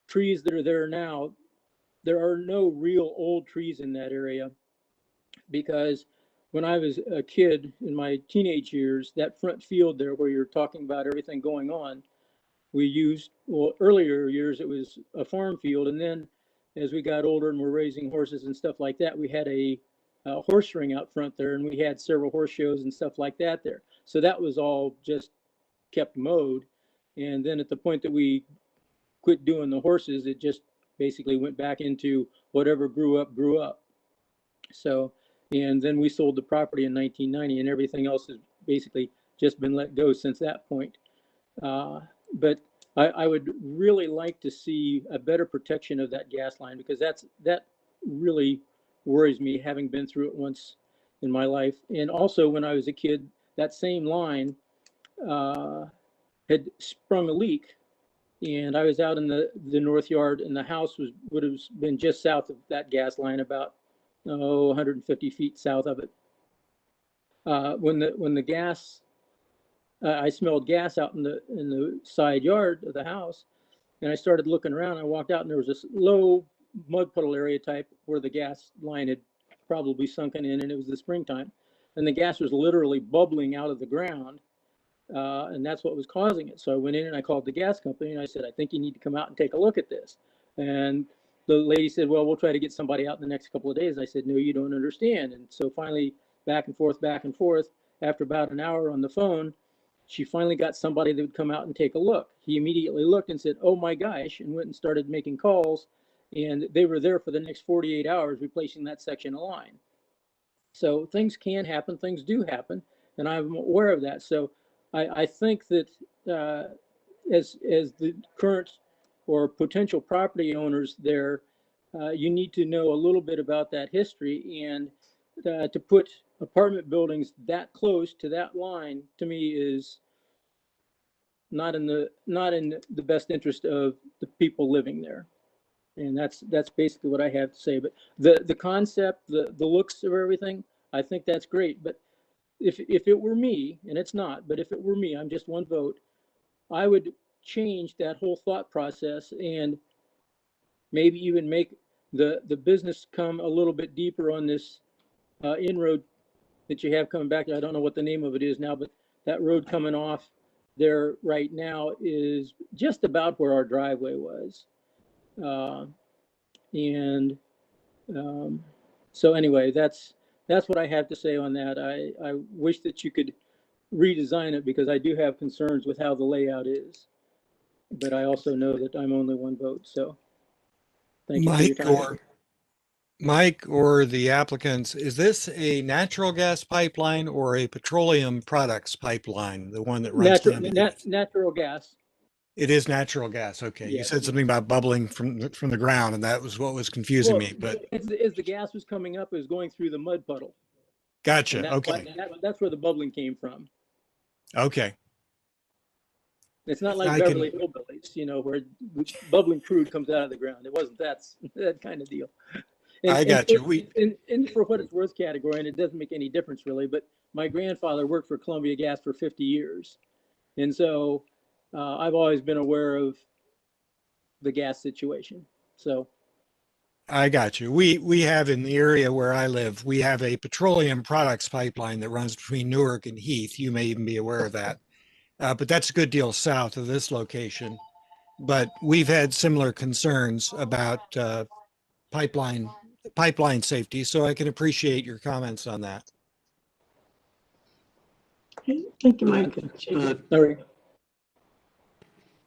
trees that are there now, there are no real old trees in that area, because when I was a kid in my teenage years, that front field there where you're talking about everything going on, we used, well, earlier years it was a farm field, and then as we got older and we're raising horses and stuff like that, we had a horse ring out front there, and we had several horse shows and stuff like that there. So that was all just kept mowed. And then at the point that we quit doing the horses, it just basically went back into whatever grew up, grew up. So, and then we sold the property in 1990, and everything else has basically just been let go since that point. But I would really like to see a better protection of that gas line, because that really worries me, having been through it once in my life. And also when I was a kid, that same line had sprung a leak, and I was out in the north yard, and the house would have been just south of that gas line, about 150 feet south of it. When the gas, I smelled gas out in the side yard of the house, and I started looking around. I walked out, and there was this low mud puddle area type where the gas line had probably sunken in, and it was the springtime, and the gas was literally bubbling out of the ground. And that's what was causing it. So I went in and I called the gas company, and I said, I think you need to come out and take a look at this. And the lady said, well, we'll try to get somebody out in the next couple of days. I said, no, you don't understand. And so finally, back and forth, after about an hour on the phone, she finally got somebody that would come out and take a look. He immediately looked and said, oh my gosh, and went and started making calls. And they were there for the next 48 hours replacing that section of line. So things can happen, things do happen, and I'm aware of that. So I think that as the current or potential property owners there, you need to know a little bit about that history, and to put apartment buildings that close to that line, to me, is not in the best interest of the people living there. And that's basically what I have to say. But the concept, the looks of everything, I think that's great. But if it were me, and it's not, but if it were me, I'm just one vote, I would change that whole thought process, and maybe even make the business come a little bit deeper on this inroad that you have coming back. I don't know what the name of it is now, but that road coming off there right now is just about where our driveway was. And so anyway, that's what I have to say on that. I wish that you could redesign it, because I do have concerns with how the layout is. But I also know that I'm only one vote, so thank you for your time. Mike or the applicants, is this a natural gas pipeline or a petroleum products pipeline, the one that runs down to Heath? Natural gas. It is natural gas. Okay. You Yes. said something about bubbling from the ground, and that was what was confusing me. But as the gas was coming up, it was going through the mud puddle. gotcha. Okay. That's where the bubbling came from. Okay. It's not like Beverly Hillbillies, where bubbling crude comes out of the ground. It wasn't that kind of deal. I got you. And for what it's worth category, and it doesn't make any difference really, but my grandfather worked for Columbia Gas for 50 years. And so I've always been aware of the gas situation. So I got you. We have, in the area where I live, we have a petroleum products pipeline that runs between Newark and Heath. You may even be aware of that. But that's a good deal south of this location. But we've had similar concerns about pipeline safety, so I can appreciate your comments on that. Okay, thank you, Mike.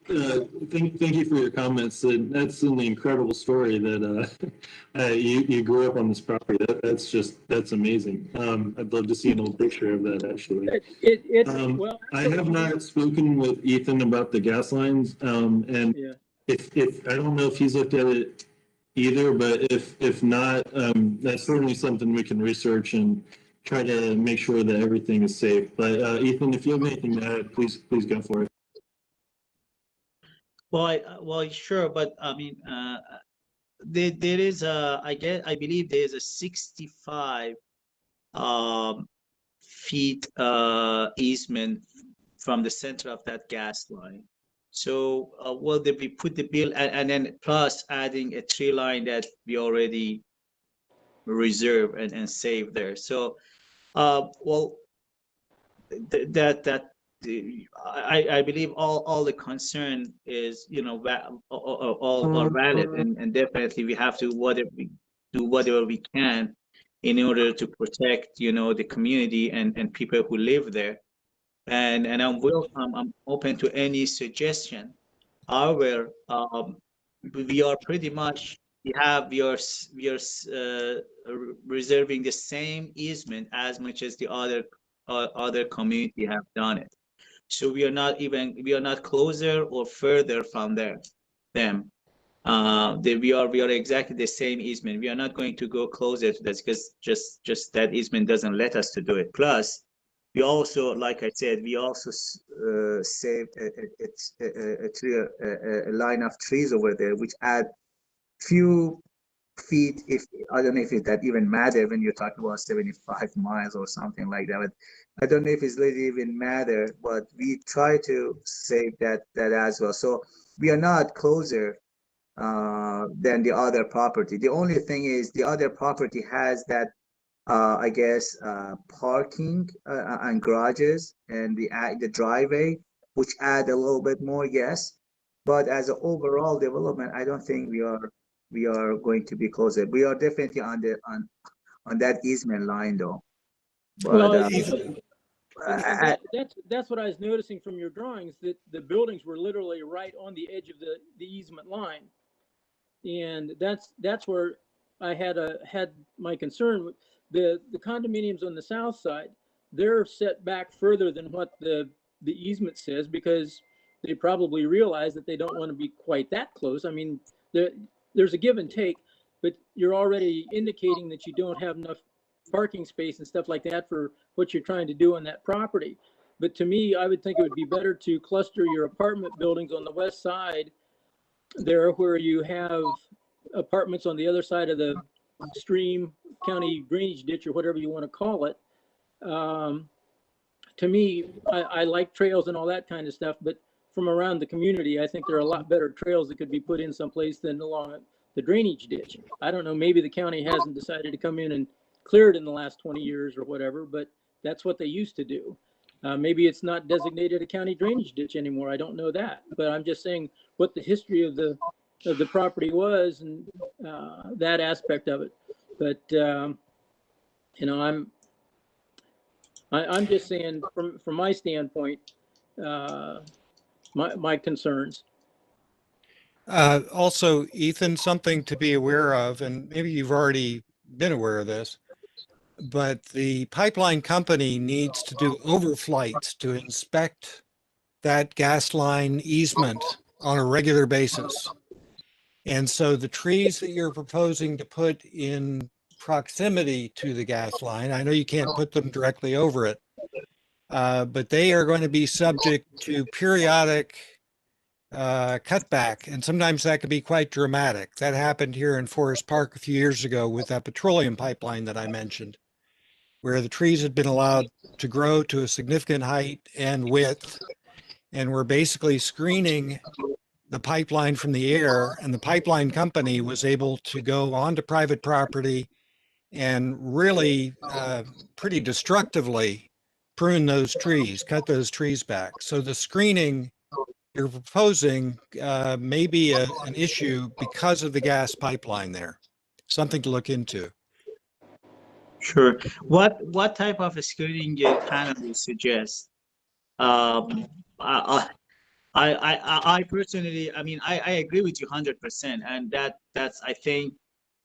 Thank you for your comments. That's an incredible story that you grew up on this property. That's amazing. I'd love to see an old picture of that, actually. I have not spoken with Ethan about the gas lines, and yeah. if I don't know if he's looked at it either, but if not, that's certainly something we can research and try to make sure that everything is safe. But Ethan, if you have anything to add, please go for it. Well, sure, but I mean, there is I believe there is a 65 feet easement from the center of that gas line. So will they be put the bill, and then plus adding a tree line that we already reserve and save there. So Well, I believe all the concern is, you know, all are valid, and definitely we have to do whatever we can in order to protect, you know, the community and people who live there. And I'm open to any suggestion. However, we are pretty much we are reserving the same easement as much as the other community have done it. So we are not closer or further from them. We are exactly the same easement. We are not going to go closer to this because just that easement doesn't let us to do it. Plus, we also, like I said, we also saved a line of trees over there, which add few feet. If I don't know if that even matter when you're talking about 75 miles or something like that. But I don't know if it's really even matter. But we try to save that as well. So we are not closer than the other property. The only thing is the other property has that I guess parking and garages and the driveway, which add a little bit more, yes. But as an overall development, I don't think we are going to be closer. We are definitely on that easement line though. But Well, I, that's what I was noticing from your drawings, that the buildings were literally right on the edge of the easement line. And that's where I had my concern. The condominiums on the south side, they're set back further than what the easement says, because they probably realize that they don't want to be quite that close. I mean, there's a give and take, but you're already indicating that you don't have enough parking space and stuff like that for what you're trying to do on that property. But to me, I would think it would be better to cluster your apartment buildings on the west side there, where you have apartments on the other side of the stream, county drainage ditch, or whatever you want to call it. To me, I like trails and all that kind of stuff, but from around the community, I think there are a lot better trails that could be put in someplace than along the drainage ditch. I don't know, maybe the county hasn't decided to come in and clear it in the last 20 years or whatever, but that's what they used to do. Maybe it's not designated a county drainage ditch anymore. I don't know that, but I'm just saying what the history of the property was, and that aspect of it. But you know, I'm just saying from my standpoint, my concerns. Also, Ethan, something to be aware of, and maybe you've already been aware of this, but the pipeline company needs to do overflights to inspect that gas line easement on a regular basis. And so the trees that you're proposing to put in proximity to the gas line, I know you can't put them directly over it, but they are going to be subject to periodic cutback. And sometimes that can be quite dramatic. That happened here in Forest Park a few years ago with that petroleum pipeline that I mentioned, where the trees had been allowed to grow to a significant height and width, and were basically screening the pipeline from the air, and the pipeline company was able to go onto private property and really pretty destructively prune those trees, cut those trees back. So the screening you're proposing may be an issue because of the gas pipeline there. Something to look into. sure. What type of screening panel you suggest? Um, I, I personally, I mean, I agree with you 100%, and that's I think,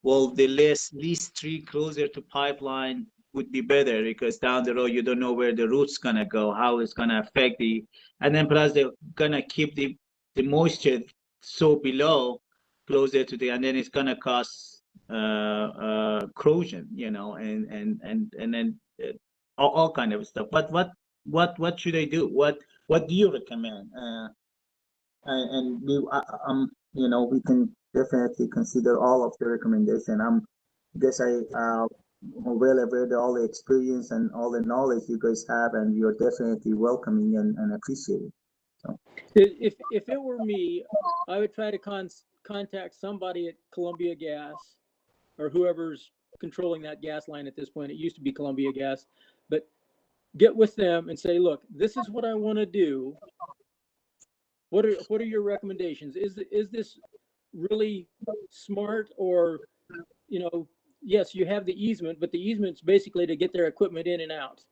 well, the least tree closer to pipeline would be better, because down the road you don't know where the root's gonna go, how it's gonna affect and then plus they're gonna keep the moisture so below, closer to and then it's gonna cause corrosion, you know, and then all kind of stuff. But what should I do? What do you recommend? And you know, we can definitely consider all of the recommendation. Guess well aware of all the experience and all the knowledge you guys have, and you're definitely welcoming and appreciated. So. If it were me, I would try to contact somebody at Columbia Gas, or whoever's controlling that gas line at this point. It used to be Columbia Gas, get with them and say, look, this is what I want to do. What are your recommendations? Is this really smart? Or, you know, yes, you have the easement, but the easement's basically to get their equipment in and out.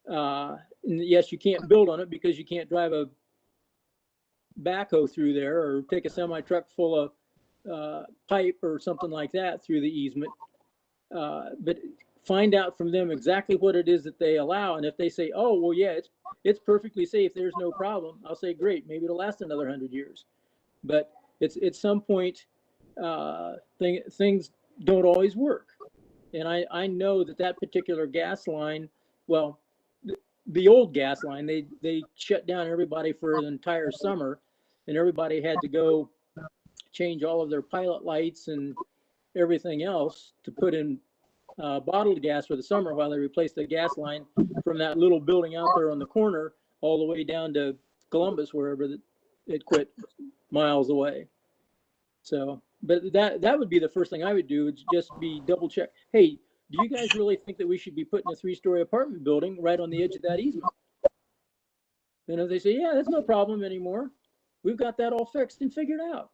And yes, you can't build on it because you can't drive a backhoe through there or take a semi truck full of pipe or something like that through the easement. But find out from them exactly what it is that they allow. And if they say, oh, well, yeah, it's perfectly safe, there's no problem, I'll say, great, maybe it'll last another 100 years. But it's at some point, things don't always work. And I know that particular gas line, well, the old gas line, they shut down everybody for an entire summer, and everybody had to go change all of their pilot lights and everything else to put in bottled gas for the summer while they replaced the gas line from that little building out there on the corner all the way down to Columbus, wherever it quit miles away. So, but that would be the first thing I would do, is just be double check. Hey, do you guys really think that we should be putting a 3-story apartment building right on the edge of that easement? And if they say, yeah, that's no problem anymore, we've got that all fixed and figured out.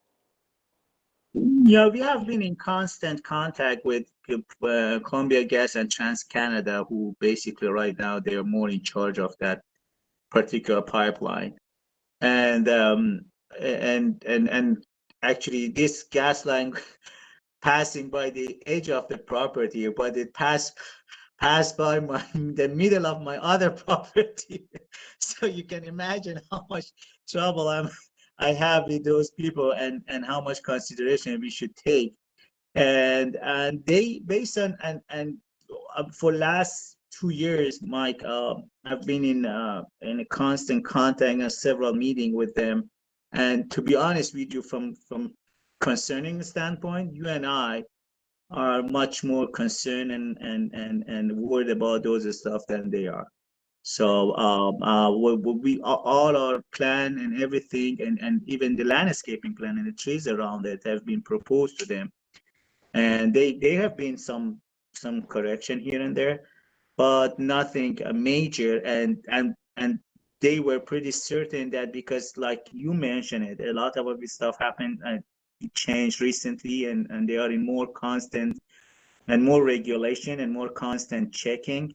Yeah, we have been in constant contact with Columbia Gas and TransCanada, who basically right now they're more in charge of that particular pipeline. And actually this gas line passing by the edge of the property, but it passed by the middle of my other property. So you can imagine how much trouble I have with those people, and how much consideration we should take. And they, based on and for last 2 years, Mike, I've been in a constant contact and several meetings with them. And to be honest with you, from concerning standpoint, you and I are much more concerned and worried about those stuff than they are. So we all our plan and everything, and even the landscaping plan and the trees around it have been proposed to them, and they have been some correction here and there, but nothing major. And they were pretty certain that, because like you mentioned it, a lot of this stuff happened and changed recently, and they are in more constant and more regulation and more constant checking.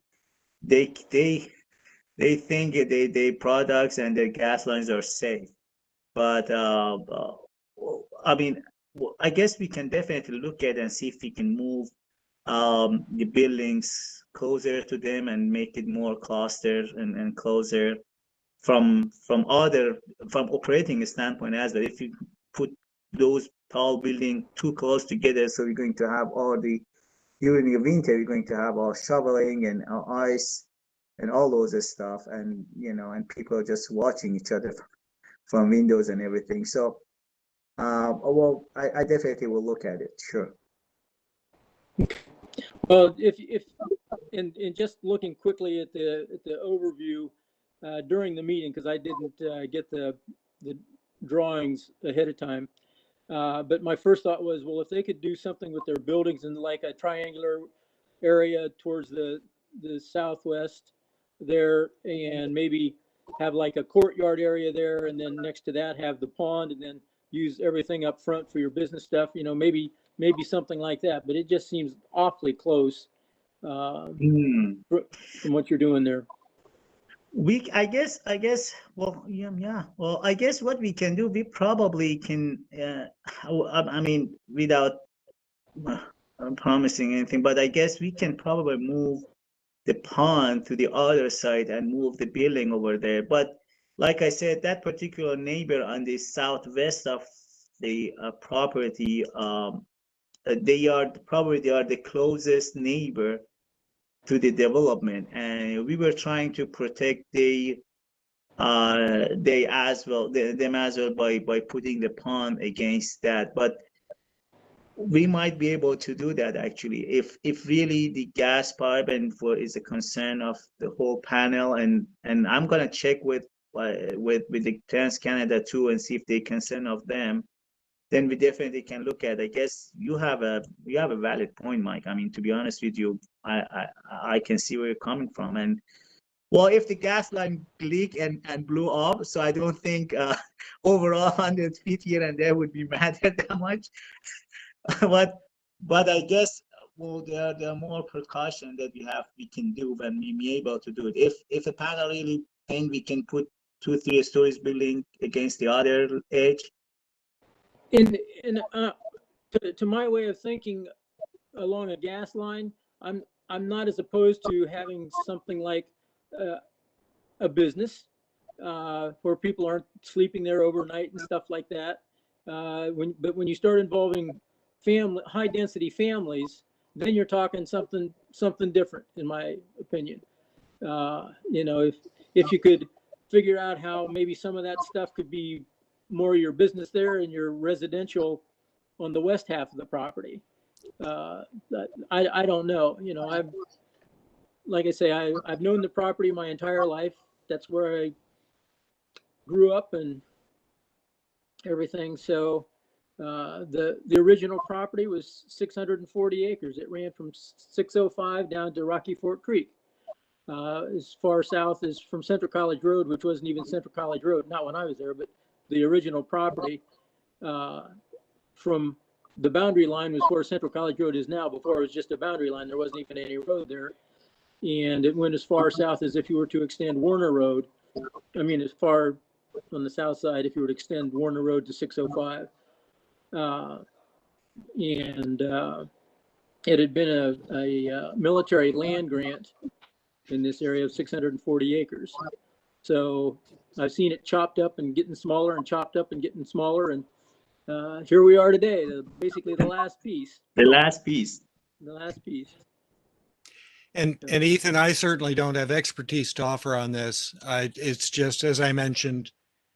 They think their products and their gas lines are safe. But I mean, I guess we can definitely look at and see if we can move the buildings closer to them and make it more clustered and closer from operating standpoint as well. If you put those tall buildings too close together, so we're going to have during the winter, we're going to have all shoveling and ice and all those stuff, and and people are just watching each other from windows and everything. So, well, I definitely will look at it. Sure. Well, if in just looking quickly at the overview during the meeting, because I didn't get the drawings ahead of time, but my first thought was, well, if they could do something with their buildings in like a triangular area towards the southwest there, and maybe have like a courtyard area there, and then next to that have the pond, and then use everything up front for your business stuff, maybe something like that. But it just seems awfully close from what you're doing there. I guess, well, yeah. Well, I guess what we can do, we probably can, I mean, without promising anything, but I guess we can probably move the pond to the other side and move the building over there. But like I said, that particular neighbor on the southwest of the property, they are the closest neighbor to the development, and we were trying to protect them as well by putting the pond against that. But we might be able to do that actually, if really the gas pipe is a concern of the whole panel, and I'm gonna check with the TransCanada too and see if they concern of them. Then we definitely can look at. I guess you have a valid point, Mike. I mean, to be honest with you, I can see where you're coming from. And well, if the gas line leaked and blew up, so I don't think overall 100 feet here and there would be matter that much. but I guess, well, there are more precautions that we can do when we be able to do it. If a panel really think we can put 2-3 stories building against the other edge. And to my way of thinking, along a gas line, I'm not as opposed to having something like a business where people aren't sleeping there overnight and stuff like that. But when you start involving high density families, then you're talking something different, in my opinion. You know, if you could figure out how maybe some of that stuff could be more your business there and your residential on the west half of the property. I don't know. You know, like I say, I've known the property my entire life. That's where I grew up and everything. So the original property was 640 acres. It ran from 605 down to Rocky Fork Creek. As far south as from Central College Road, which wasn't even Central College Road, not when I was there, but the original property from the boundary line was where Central College Road is now. Before it was just a boundary line. There wasn't even any road there. And it went as far south as if you were to extend Warner Road. I mean, as far on the south side, if you were to extend Warner Road to 605. It had been a military land grant in this area of 640 acres. So I've seen it chopped up and getting smaller and chopped up and getting smaller. And here we are today, basically the last piece. The last piece. The last piece. And Ethan, I certainly don't have expertise to offer on this. It's just, as I mentioned,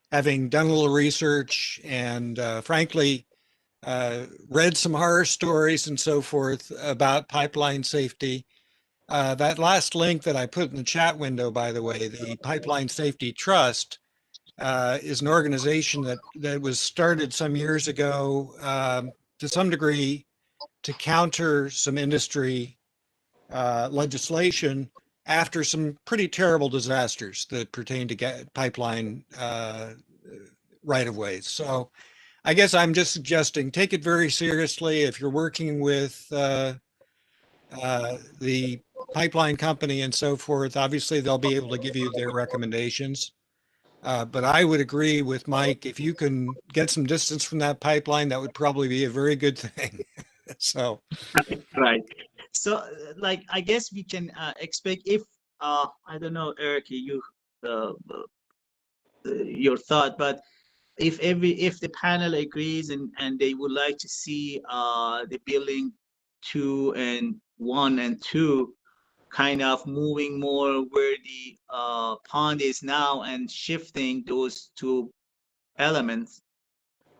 having done a little research and frankly, read some horror stories and so forth about pipeline safety. That last link that I put in the chat window, by the way, the Pipeline Safety Trust, is an organization that was started some years ago to some degree to counter some industry legislation after some pretty terrible disasters that pertain to pipeline right-of-ways. So I guess I'm just suggesting take it very seriously. If you're working with the pipeline company and so forth, obviously they'll be able to give you their recommendations. But I would agree with Mike, if you can get some distance from that pipeline, that would probably be a very good thing. So. Right. So like, I guess we can expect if, I don't know, Eric, your thought, but if the panel agrees and they would like to see the building 1 and 2 kind of moving more where the pond is now and shifting those 2 elements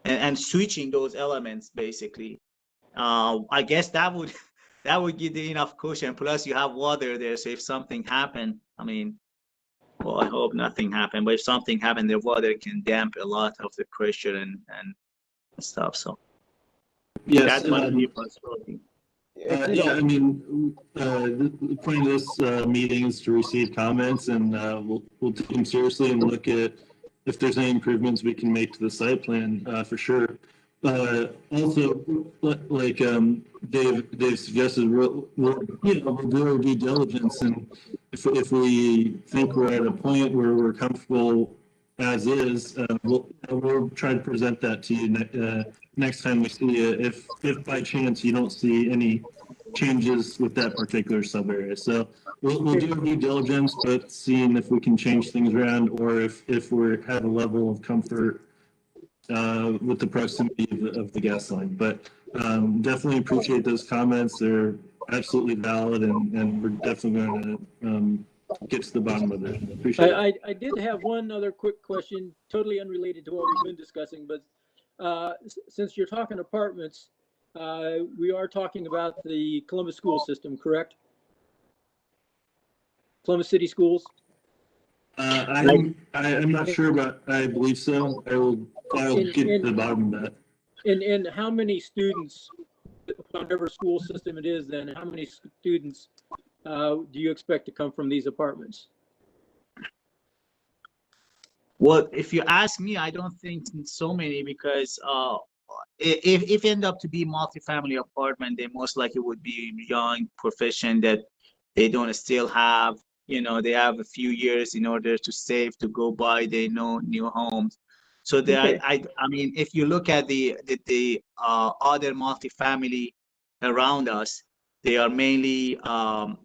and switching those elements basically, I guess that would give the enough cushion. Plus you have water there, so if something happened, I mean, well, I hope nothing happened, but if something happened, the water can damp a lot of the pressure and stuff. So yes, that might be a possibility. yeah, I mean, the point of this meeting is to receive comments, and we'll take them seriously and look at if there's any improvements we can make to the site plan for sure. Also, like Dave suggested, we'll do our due diligence, and if we think we're at a point where we're comfortable as is, we'll try to present that to you next time we see it. If by chance you don't see any changes with that particular sub area, so we'll do our due diligence, but seeing if we can change things around or if we have a level of comfort with the proximity of the gas line. But definitely appreciate those comments. They're absolutely valid, and we're definitely going to get to the bottom of it. Appreciate it. I did have one other quick question, totally unrelated to what we've been discussing, but since you're talking apartments, we are talking about the Columbus school system, correct? Columbus City Schools? I'm not sure, but I believe so. I'll get to the bottom of that. And how many students, whatever school system it is then, how many students do you expect to come from these apartments? Well, if you ask me, I don't think so many, because if it end up to be multifamily apartment, they most likely would be young profession that they don't still have, they have a few years in order to save to go buy their new homes. So Okay. I mean, if you look at the other multifamily around us, they are mainly a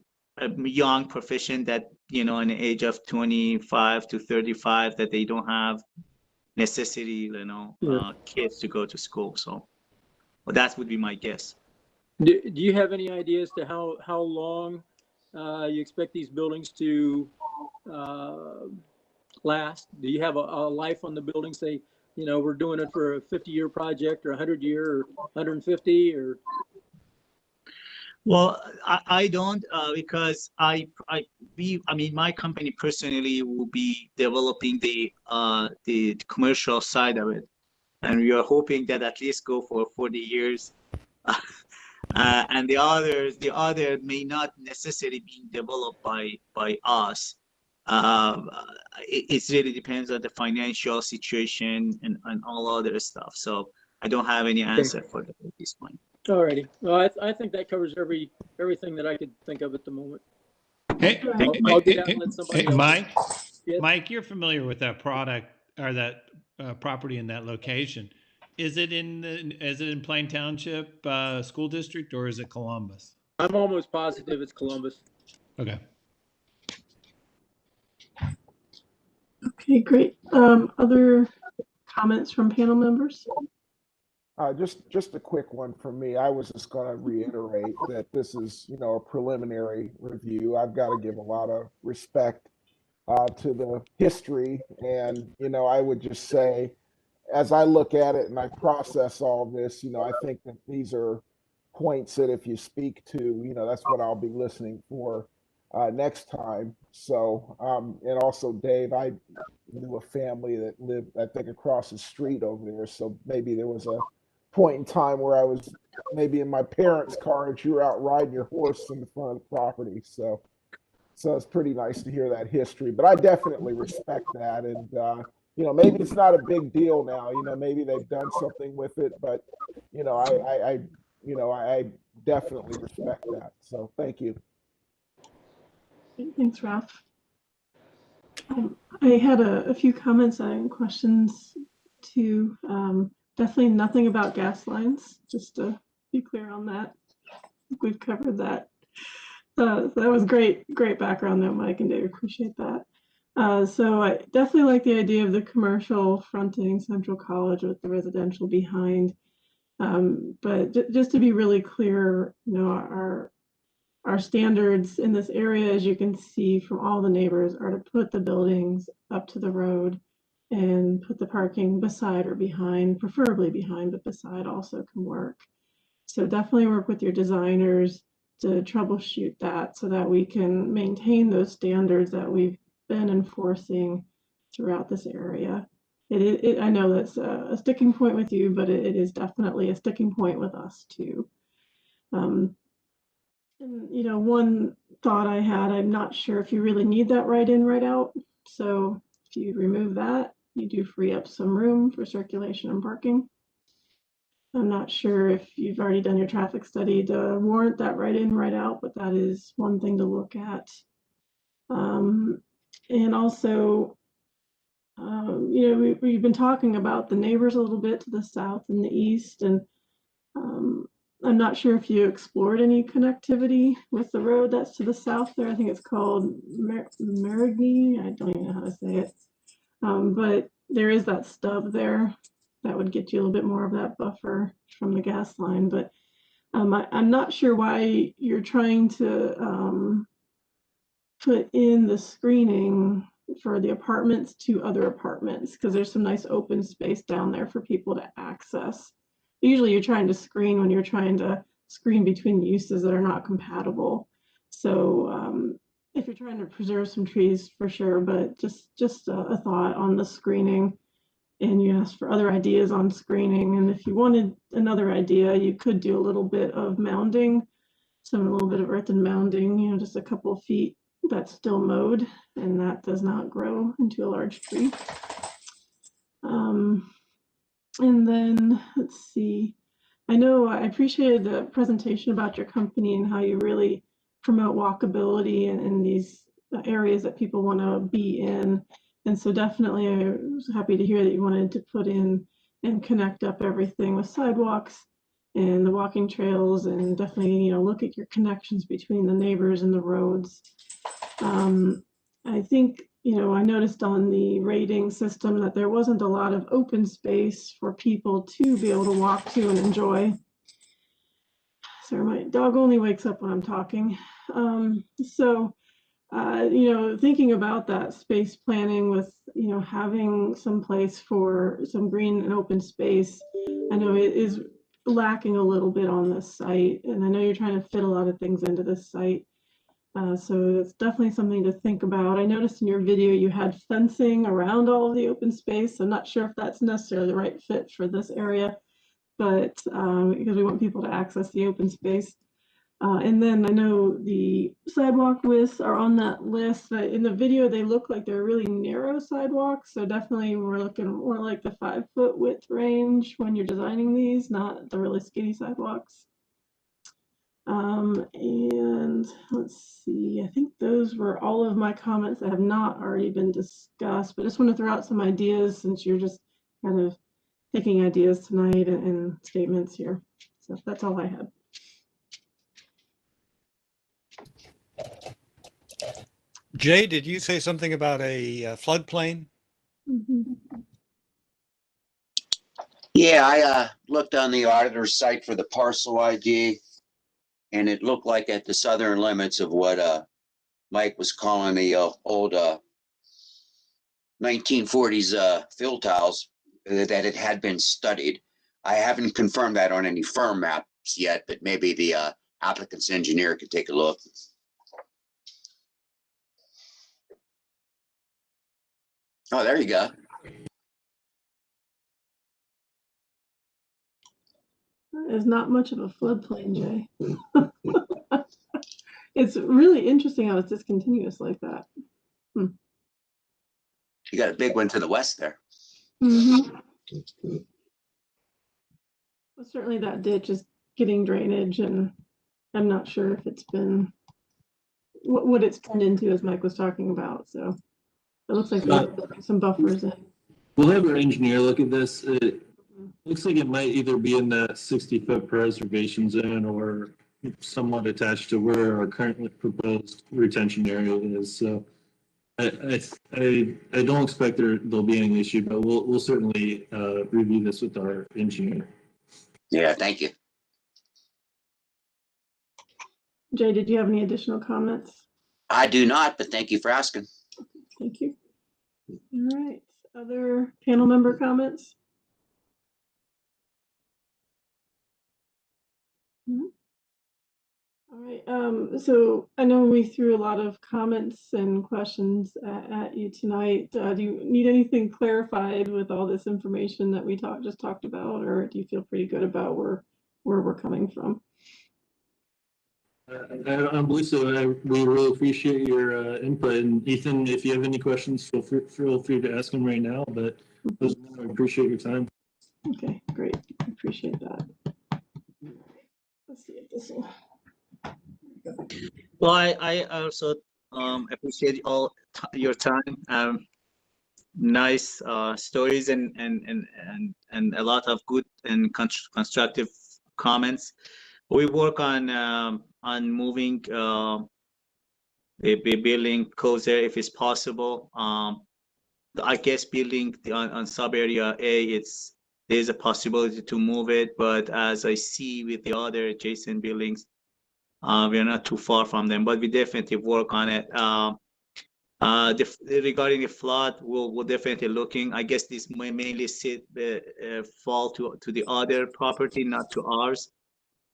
young profession that, in the age of 25 to 35, that they don't have necessity, kids to go to school. So, well, that would be my guess. Do you have any idea as to how long you expect these buildings to last? Do you have a life on the building? Say, we're doing it for a 50-year project, or 100-year, or 150, or? Well, I don't, because I mean, my company personally will be developing the commercial side of it, and we are hoping that at least go for 40 years. And the other may not necessarily be developed by us. It really depends on the financial situation and all other stuff. So I don't have any answer for that at this point. All righty. Well, I think that covers everything that I could think of at the moment. Hey, I'll get out and let somebody else. Mike, Yes? Mike, you're familiar with that product or that property in that location. Is it in Plain Township School District, or is it Columbus? I'm almost positive it's Columbus. Okay. Okay, great. Other comments from panel members? Just a quick one from me. I was just going to reiterate that this is, a preliminary review. I've got to give a lot of respect to the history, and I would just say, as I look at it and I process all this, I think that these are points that if you speak to, that's what I'll be listening for next time. So, and also, Dave, I knew a family that lived, I think, across the street over there. So maybe there was a point in time where I was maybe in my parents' car and you were out riding your horse in the front of the property. So it's pretty nice to hear that history. But I definitely respect that, and maybe it's not a big deal now. Maybe they've done something with it, but I definitely respect that. So thank you. Thanks, Ralph. I had a few comments and questions too. Definitely nothing about gas lines, just to be clear on that. We've covered that. So that was great background there, Mike and Dave. Appreciate that. So I definitely like the idea of the commercial fronting Central College with the residential behind. But just to be really clear, our standards in this area, as you can see from all the neighbors, are to put the buildings up to the road and put the parking beside or behind, preferably behind, but beside also can work. So definitely work with your designers to troubleshoot that so that we can maintain those standards that we've been enforcing throughout this area. I know that's a sticking point with you, but it is definitely a sticking point with us too. And, one thought I had, I'm not sure if you really need that right in, right out. So if you remove that, you do free up some room for circulation and parking. I'm not sure if you've already done your traffic study to warrant that right in, right out, but that is one thing to look at. And also, we've been talking about the neighbors a little bit to the south and the east, and I'm not sure if you explored any connectivity with the road that's to the south there. I think it's called Marigny. I don't even know how to say it. But there is that stub there that would get you a little bit more of that buffer from the gas line. But I'm not sure why you're trying to put in the screening for the apartments to other apartments, because there's some nice open space down there for people to access. Usually you're trying to screen when you're trying to screen between uses that are not compatible. So if you're trying to preserve some trees, for sure, but just a thought on the screening. And you asked for other ideas on screening. And if you wanted another idea, you could do a little bit of mounding some a little bit of earth and mounding, you know, just a couple of feet that's still mowed, and that does not grow into a large tree. And then let's see. I know I appreciated the presentation about your company and how you really promote walkability in these areas that people want to be in. And so definitely I was happy to hear that you wanted to put in and connect up everything with sidewalks and the walking trails, and definitely, you know, look at your connections between the neighbors and the roads. I think, you know, I noticed on the rating system that there wasn't a lot of open space for people to be able to walk to and enjoy. Sorry, my dog only wakes up when I'm talking. You know, thinking about that space planning with, you know, having some place for some green and open space, I know it is lacking a little bit on this site, and I know you're trying to fit a lot of things into this site. So it's definitely something to think about. I noticed in your video you had fencing around all of the open space. I'm not sure if that's necessarily the right fit for this area, but because we want people to access the open space. And then I know the sidewalk widths are on that list. In the video, they look like they're really narrow sidewalks. So definitely we're looking more like the 5-foot width range when you're designing these, not the really skinny sidewalks. And let's see, I think those were all of my comments that have not already been discussed, but I just want to throw out some ideas since you're just kind of picking ideas tonight and statements here. So that's all I had. Jay, did you say something about a floodplain? Yeah, I looked on the auditor's site for the parcel ID, and it looked like at the southern limits of what Mike was calling the old 1940s fill tiles, that it had been studied. I haven't confirmed that on any firm maps yet, but maybe the applicant's engineer could take a look. Oh, there you go. There's not much of a floodplain, Jay. It's really interesting how it's discontinuous like that. You got a big one to the west there. Well, certainly that ditch is getting drainage, and I'm not sure if it's been what it's turned into, as Mike was talking about. So it looks like there's some buffers in. We'll have our engineer look at this. It looks like it might either be in that 60-foot preservation zone or somewhat attached to where our currently proposed retention area is. So I don't expect there'll be any issue, but we'll certainly review this with our engineer. Yeah, thank you. Jay, did you have any additional comments? I do not, but thank you for asking. Thank you. All right. Other panel member comments? All right. So I know we threw a lot of comments and questions at you tonight. Do you need anything clarified with all this information that we just talked about, or do you feel pretty good about where we're coming from? I believe so. We really appreciate your input. And Ethan, if you have any questions, feel free to ask them right now. But I appreciate your time. Okay, great. I appreciate that. Let's see if this will. Well, I also appreciate all your time. Nice stories and a lot of good and constructive comments. We work on moving the building closer if it's possible. I guess building on sub area A, there's a possibility to move it, but as I see with the other adjacent buildings, we are not too far from them, but we definitely work on it. Regarding the flood, we're definitely looking. I guess this may mainly fall to the other property, not to ours,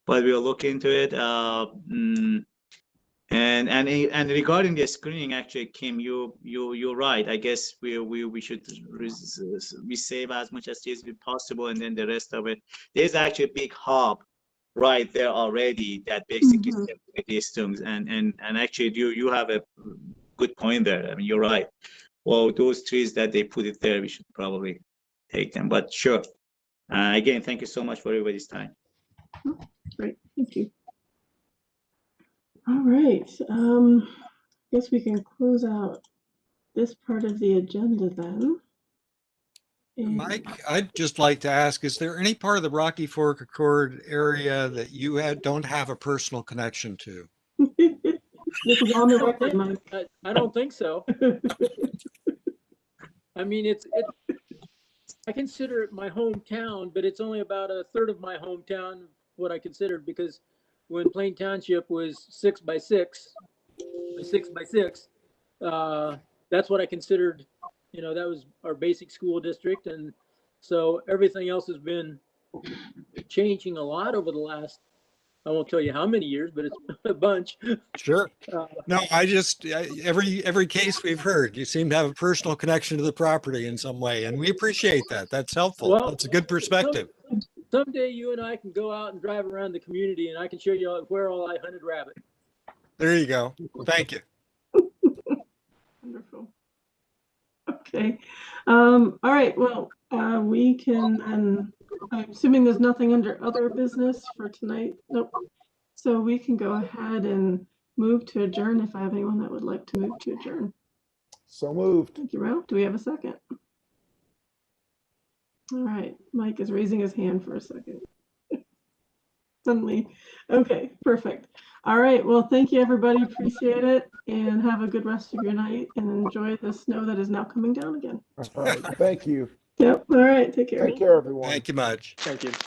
but we'll look into it. And regarding the screening, actually, Kim, you're right. I guess we should we save as much as is possible, and then the rest of it. There's actually a big hub right there already that basically Mhm. separate these things. And actually, you have a good point there. I mean, you're right. Well, those trees that they put it there, we should probably take them. But sure. Again, thank you so much for everybody's time. Great, thank you. All right, guess we can close out this part of the agenda then. And- Mike, I'd just like to ask, is there any part of the Rocky Fork Accord area that you don't have a personal connection to? This is on the record, Mike. I don't think so. I mean, I consider it my hometown, but it's only about a third of my hometown, what I considered, because when Plain Township was 6 by 6, that's what I considered, you know, that was our basic school district. And so everything else has been changing a lot over the last, I won't tell you how many years, but it's a bunch. Sure. No, every case we've heard, you seem to have a personal connection to the property in some way, and we appreciate that. That's helpful. Well, That's a good perspective. Someday you and I can go out and drive around the community and I can show you where all I hunted rabbit. There you go. Thank you. Wonderful. Okay. All right. Well, we can, and I'm assuming there's nothing under other business for tonight. Nope. So we can go ahead and move to adjourn if I have anyone that would like to move to adjourn. So moved. Thank you, Ralph. Do we have a second? All right. Mike is raising his hand for a second. Suddenly. Okay, perfect. All right. Well, thank you, everybody. Appreciate it. And have a good rest of your night and enjoy the snow that is now coming down again. All right. Thank you. Yep. All right. Take care. Take care, everyone. Thank you much. Thank you.